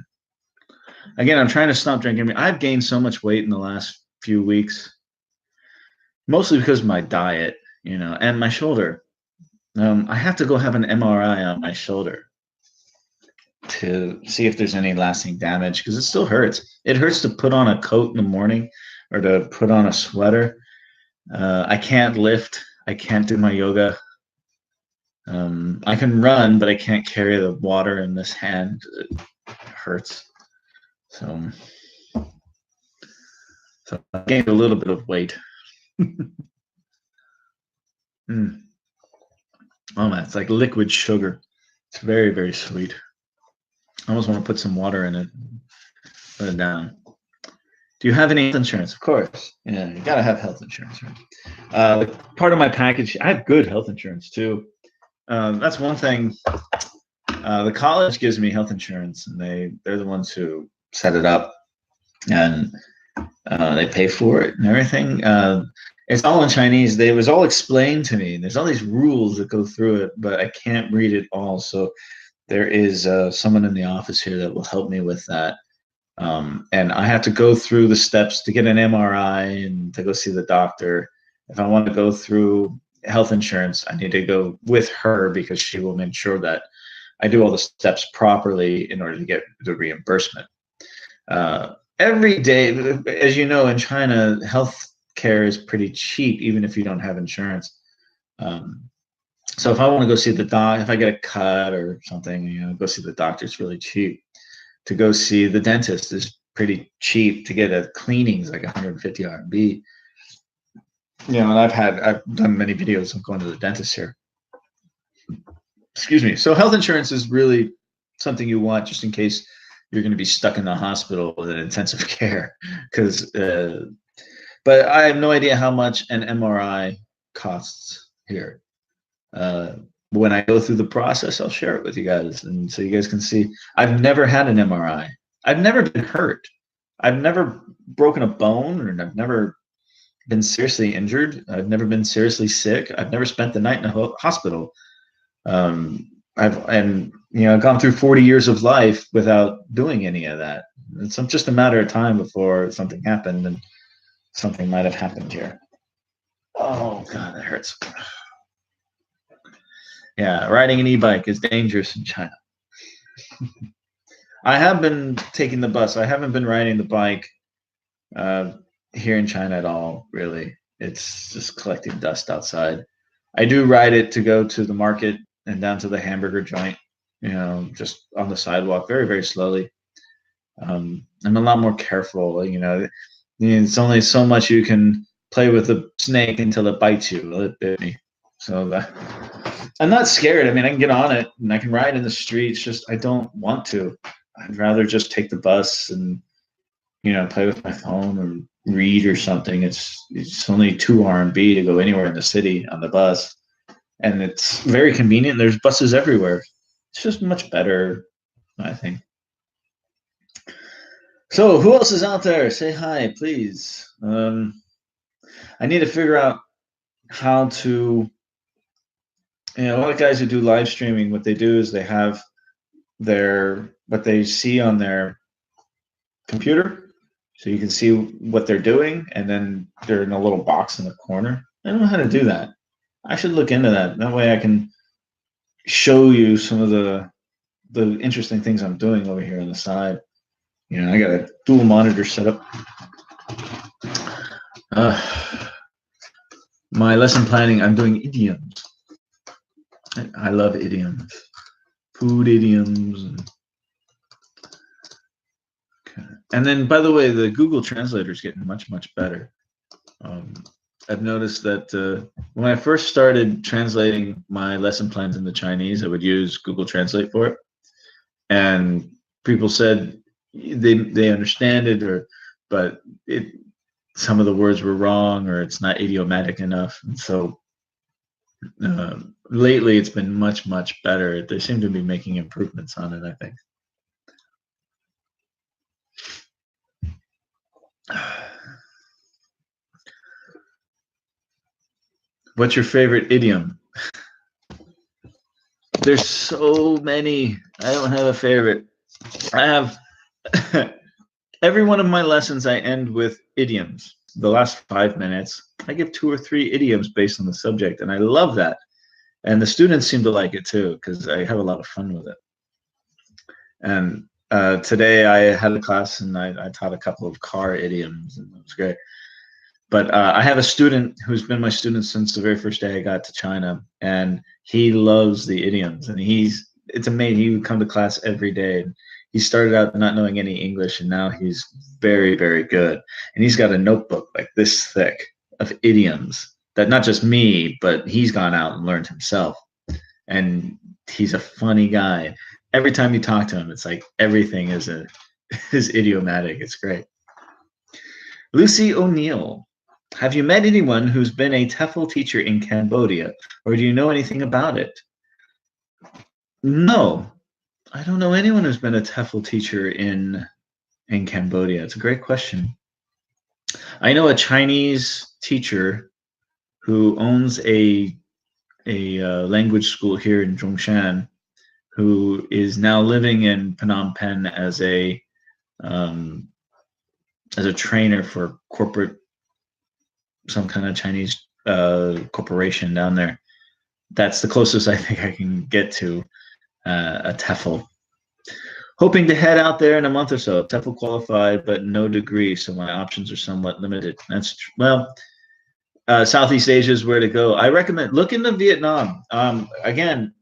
Again, I'm trying to stop drinking. I've gained so much weight in the last few weeks, mostly because of my diet, and my shoulder. I have to go have an MRI on my shoulder to see if there's any lasting damage because it still hurts. It hurts to put on a coat in the morning or to put on a sweater. I can't lift. I can't do my yoga. I can run, but I can't carry the water in this hand. It hurts. So I gained a little bit of weight. Mm. Oh man, it's like liquid sugar. It's very, very sweet. I almost want to put some water in it. Put it down. Do you have any health insurance? Of course. Yeah, you gotta have health insurance, right? Part of my package, I have good health insurance too. That's one thing. The college gives me health insurance, and they're the ones who set it up, and they pay for it and everything. It's all in Chinese. It was all explained to me. There's all these rules that go through it, but I can't read it all. So there is someone in the office here that will help me with that. And I have to go through the steps to get an MRI and to go see the doctor. If I want to go through health insurance, I need to go with her because she will make sure that I do all the steps properly in order to get the reimbursement. Every day, as you know, in China, health care is pretty cheap, even if you don't have insurance. So if I want to go see the doc, if I get a cut or something, go see the doctor, it's really cheap. To go see the dentist is pretty cheap. To get a cleaning is like 150 RMB. And I've done many videos of going to the dentist here. Excuse me. So health insurance is really something you want just in case you're going to be stuck in the hospital with an intensive care. But I have no idea how much an MRI costs here. When I go through the process, I'll share it with you guys, and so you guys can see. I've never had an MRI. I've never been hurt. I've never broken a bone, or I've never been seriously injured. I've never been seriously sick. I've never spent the night in a hospital. I've gone through 40 years of life without doing any of that. It's just a matter of time before something happened, and something might have happened here. Oh God, that hurts. Yeah, riding an e-bike is dangerous in China. I have been taking the bus. I haven't been riding the bike here in China at all, really. It's just collecting dust outside. I do ride it to go to the market and down to the hamburger joint, just on the sidewalk, very, very slowly. I'm a lot more careful, It's only so much you can play with a snake until it bites you. Well, it bit me. So I'm not scared. I mean, I can get on it and I can ride in the streets. Just I don't want to. I'd rather just take the bus and play with my phone or read or something. It's only 2 RMB to go anywhere in the city on the bus, and it's very convenient. There's buses everywhere. It's just much better, I think. So who else is out there? Say hi, please. I need to figure out how to. A lot of guys who do live streaming, what they do is they have what they see on their computer, so you can see what they're doing, and then they're in a little box in the corner. I don't know how to do that. I should look into that. That way I can show you some of the interesting things I'm doing over here on the side. I got a dual monitor set up. My lesson planning, I'm doing idioms. I love idioms, food idioms. Okay. And then, by the way, the Google Translator is getting much, much better. I've noticed that when I first started translating my lesson plans into Chinese, I would use Google Translate for it. And people said they understand it, but some of the words were wrong, or it's not idiomatic enough. And so lately it's been much, much better. They seem to be making improvements on it, I think. What's your favorite idiom? There's so many. I don't have a favorite. I have Every one of my lessons I end with idioms. The last 5 minutes, I give 2 or 3 idioms based on the subject, and I love that. And the students seem to like it too, because I have a lot of fun with it. And today I had a class and I taught a couple of car idioms, and it was great. But I have a student who's been my student since the very first day I got to China, and he loves the idioms. And it's amazing. He would come to class every day. He started out not knowing any English, and now he's very, very good. And he's got a notebook like this thick of idioms that not just me, but he's gone out and learned himself. And he's a funny guy. Every time you talk to him, it's like everything is idiomatic. It's great. Lucy O'Neill. Have you met anyone who's been a Tefl teacher in Cambodia, or do you know anything about it? No, I don't know anyone who's been a Tefl teacher in Cambodia. It's a great question. I know a Chinese teacher who owns a language school here in Zhongshan, who is now living in Phnom Penh as a trainer for some kind of Chinese corporation down there. That's the closest I think I can get to a Tefl. Hoping to head out there in a month or so. Tefl qualified, but no degree, so my options are somewhat limited. Southeast Asia is where to go. I recommend look into Vietnam. Again,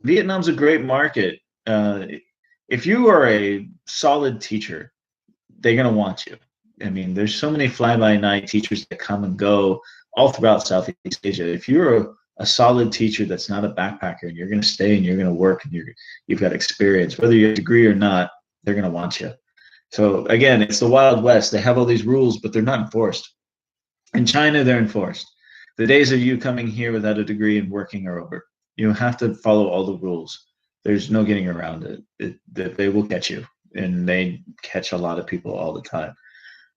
Vietnam's a great market. If you are a solid teacher, they're going to want you. I mean, there's so many fly-by-night teachers that come and go all throughout Southeast Asia. If you're a solid teacher that's not a backpacker and you're going to stay and you're going to work and you've got experience, whether you have a degree or not, they're going to want you. So again, it's the Wild West. They have all these rules, but they're not enforced. In China, they're enforced. The days of you coming here without a degree and working are over. You have to follow all the rules. There's no getting around it. They will catch you, and they catch a lot of people all the time.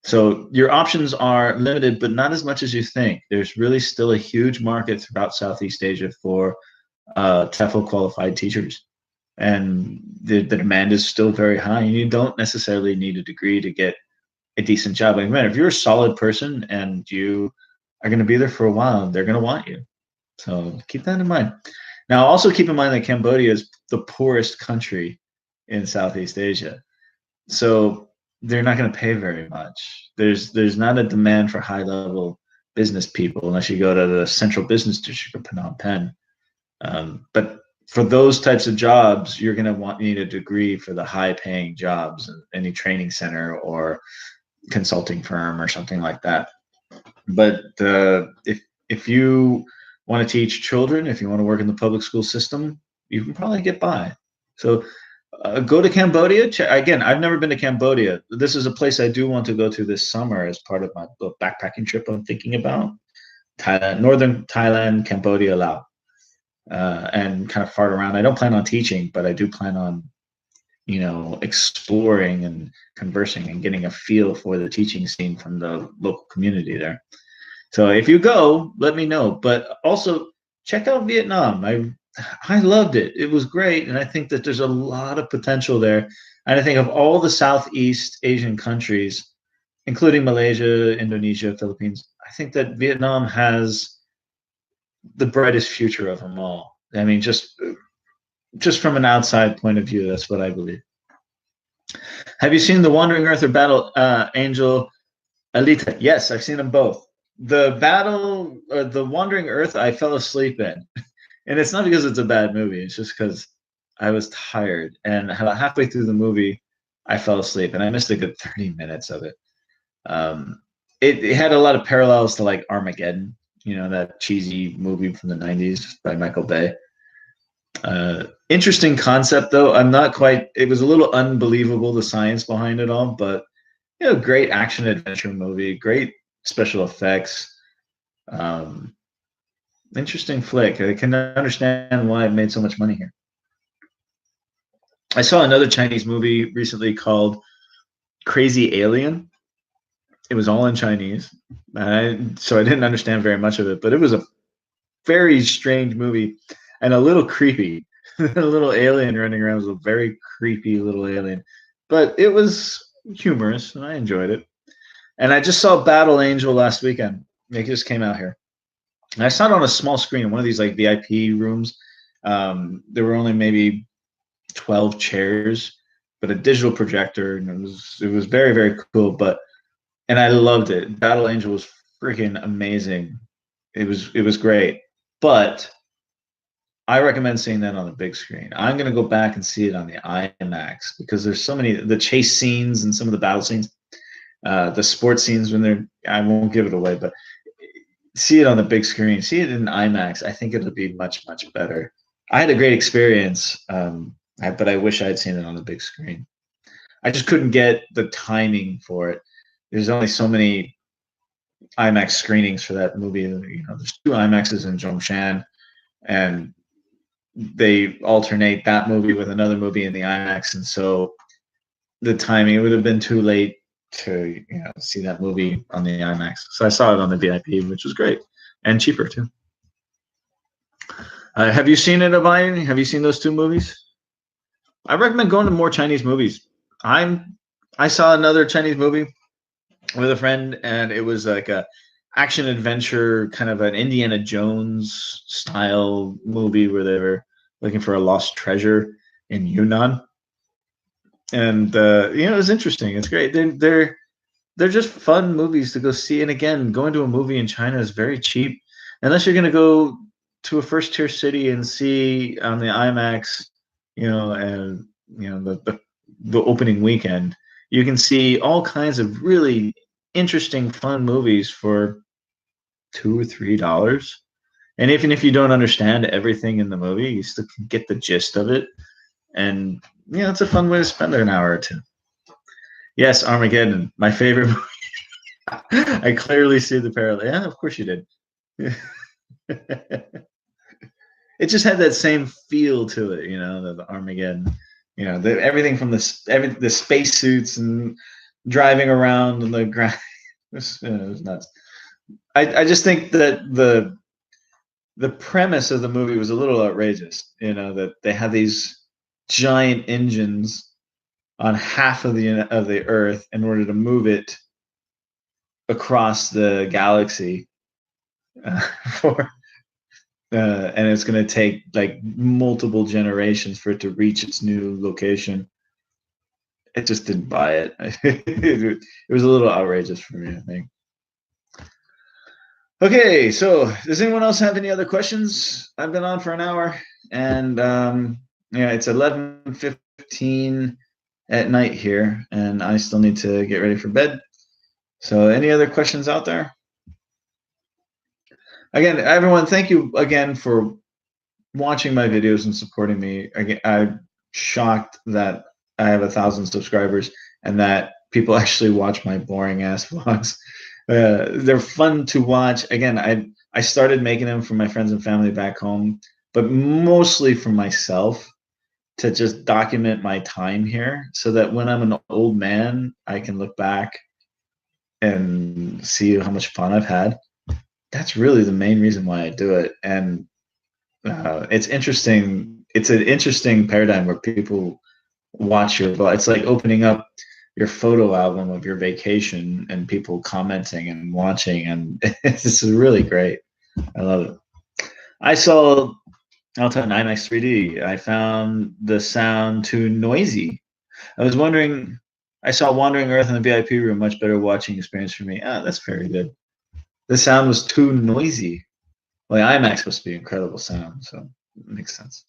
So your options are limited, but not as much as you think. There's really still a huge market throughout Southeast Asia for TEFL qualified teachers. And the demand is still very high. And you don't necessarily need a degree to get a decent job. Like, man, if you're a solid person and you are going to be there for a while, they're going to want you. So keep that in mind. Now, also keep in mind that Cambodia is the poorest country in Southeast Asia. So they're not going to pay very much. There's not a demand for high-level business people unless you go to the central business district of Phnom Penh. But for those types of jobs, you're going to need a degree for the high-paying jobs, any training center or consulting firm or something like that. But if you want to teach children, if you want to work in the public school system, you can probably get by. So go to Cambodia. Again, I've never been to Cambodia. This is a place I do want to go to this summer as part of my little backpacking trip I'm thinking about. Thailand, northern Thailand, Cambodia, Laos, and kind of fart around. I don't plan on teaching, but I do plan on, exploring and conversing and getting a feel for the teaching scene from the local community there. So if you go, let me know. But also check out Vietnam. I loved it. It was great. And I think that there's a lot of potential there. And I think of all the Southeast Asian countries, including Malaysia, Indonesia, Philippines, I think that Vietnam has the brightest future of them all. I mean, just from an outside point of view, that's what I believe. Have you seen The Wandering Earth or Battle Angel Alita? Yes, I've seen them both. The Wandering Earth, I fell asleep in. And it's not because it's a bad movie. It's just because I was tired. And about halfway through the movie, I fell asleep. And I missed a good 30 minutes of it. It had a lot of parallels to like Armageddon, that cheesy movie from the 90s by Michael Bay. Interesting concept, though. It was a little unbelievable, the science behind it all. But, great action adventure movie. Great special effects. Interesting flick. I can understand why it made so much money here. I saw another Chinese movie recently called Crazy Alien. It was all in Chinese, so I didn't understand very much of it, but it was a very strange movie and a little creepy. A little alien running around was a very creepy little alien, but it was humorous, and I enjoyed it. And I just saw Battle Angel last weekend. It just came out here. And I saw it on a small screen, one of these like VIP rooms. There were only maybe 12 chairs, but a digital projector, and it was very, very cool. And I loved it. Battle Angel was freaking amazing. It was great. But I recommend seeing that on the big screen. I'm gonna go back and see it on the IMAX because there's so many the chase scenes and some of the battle scenes, the sports scenes when they're. I won't give it away, but see it on the big screen. See it in IMAX. I think it'll be much much better. I had a great experience, but I wish I had seen it on the big screen. I just couldn't get the timing for it. There's only so many IMAX screenings for that movie. There's two IMAXs in Zhongshan, and they alternate that movie with another movie in the IMAX, and so the timing, it would have been too late to see that movie on the IMAX. So I saw it on the VIP, which was great and cheaper too. Have you seen it, Abhay? Have you seen those two movies? I recommend going to more Chinese movies. I saw another Chinese movie with a friend, and it was like a action adventure, kind of an Indiana Jones style movie where they were looking for a lost treasure in Yunnan. And it was interesting. It's great. They're just fun movies to go see. And again, going to a movie in China is very cheap, unless you're going to go to a first tier city and see on the IMAX, and the opening weekend. You can see all kinds of really interesting, fun movies for $2 or $3. And even if you don't understand everything in the movie, you still can get the gist of it. And it's a fun way to spend an hour or two. Yes, Armageddon, my favorite movie. I clearly see the parallel. Yeah, of course you did. It just had that same feel to it, the Armageddon. Everything from the spacesuits and driving around on the ground. It was nuts. I just think that the premise of the movie was a little outrageous. That they had these giant engines on half of the Earth in order to move it across the galaxy and it's going to take like multiple generations for it to reach its new location. It just didn't buy it. It was a little outrageous for me, I think. Okay, so does anyone else have any other questions? I've been on for an hour, and it's 11:15 at night here, and I still need to get ready for bed. So any other questions out there? Again, everyone, thank you again for watching my videos and supporting me. Again, I'm shocked that I have 1,000 subscribers and that people actually watch my boring ass vlogs. They're fun to watch. Again, I started making them for my friends and family back home, but mostly for myself, to just document my time here so that when I'm an old man, I can look back and see how much fun I've had. That's really the main reason why I do it. And it's interesting. It's an interesting paradigm where people watch your vlog. It's like opening up your photo album of your vacation and people commenting and watching, and this is really great. I love it. I saw Alta 9x 3D. I found the sound too noisy. I was wondering. I saw Wandering Earth in the VIP room. Much better watching experience for me. That's very good. The sound was too noisy. Well, IMAX supposed to be incredible sound, so it makes sense.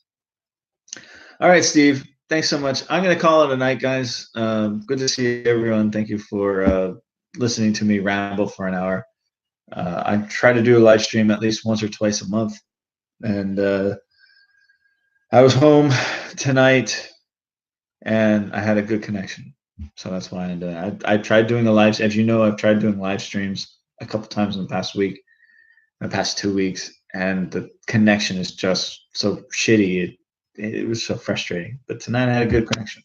All right, Steve. Thanks so much. I'm going to call it a night, guys. Good to see everyone. Thank you for listening to me ramble for an hour. I try to do a live stream at least once or twice a month. And I was home tonight, and I had a good connection. So that's why I tried doing a live. As you know, I've tried doing live streams a couple times in the past week, in the past 2 weeks, and the connection is just so shitty. It was so frustrating. But tonight I had a good connection.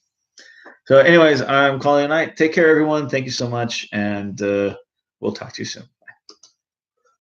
So anyways, I'm calling it a night. Take care, everyone. Thank you so much, and we'll talk to you soon.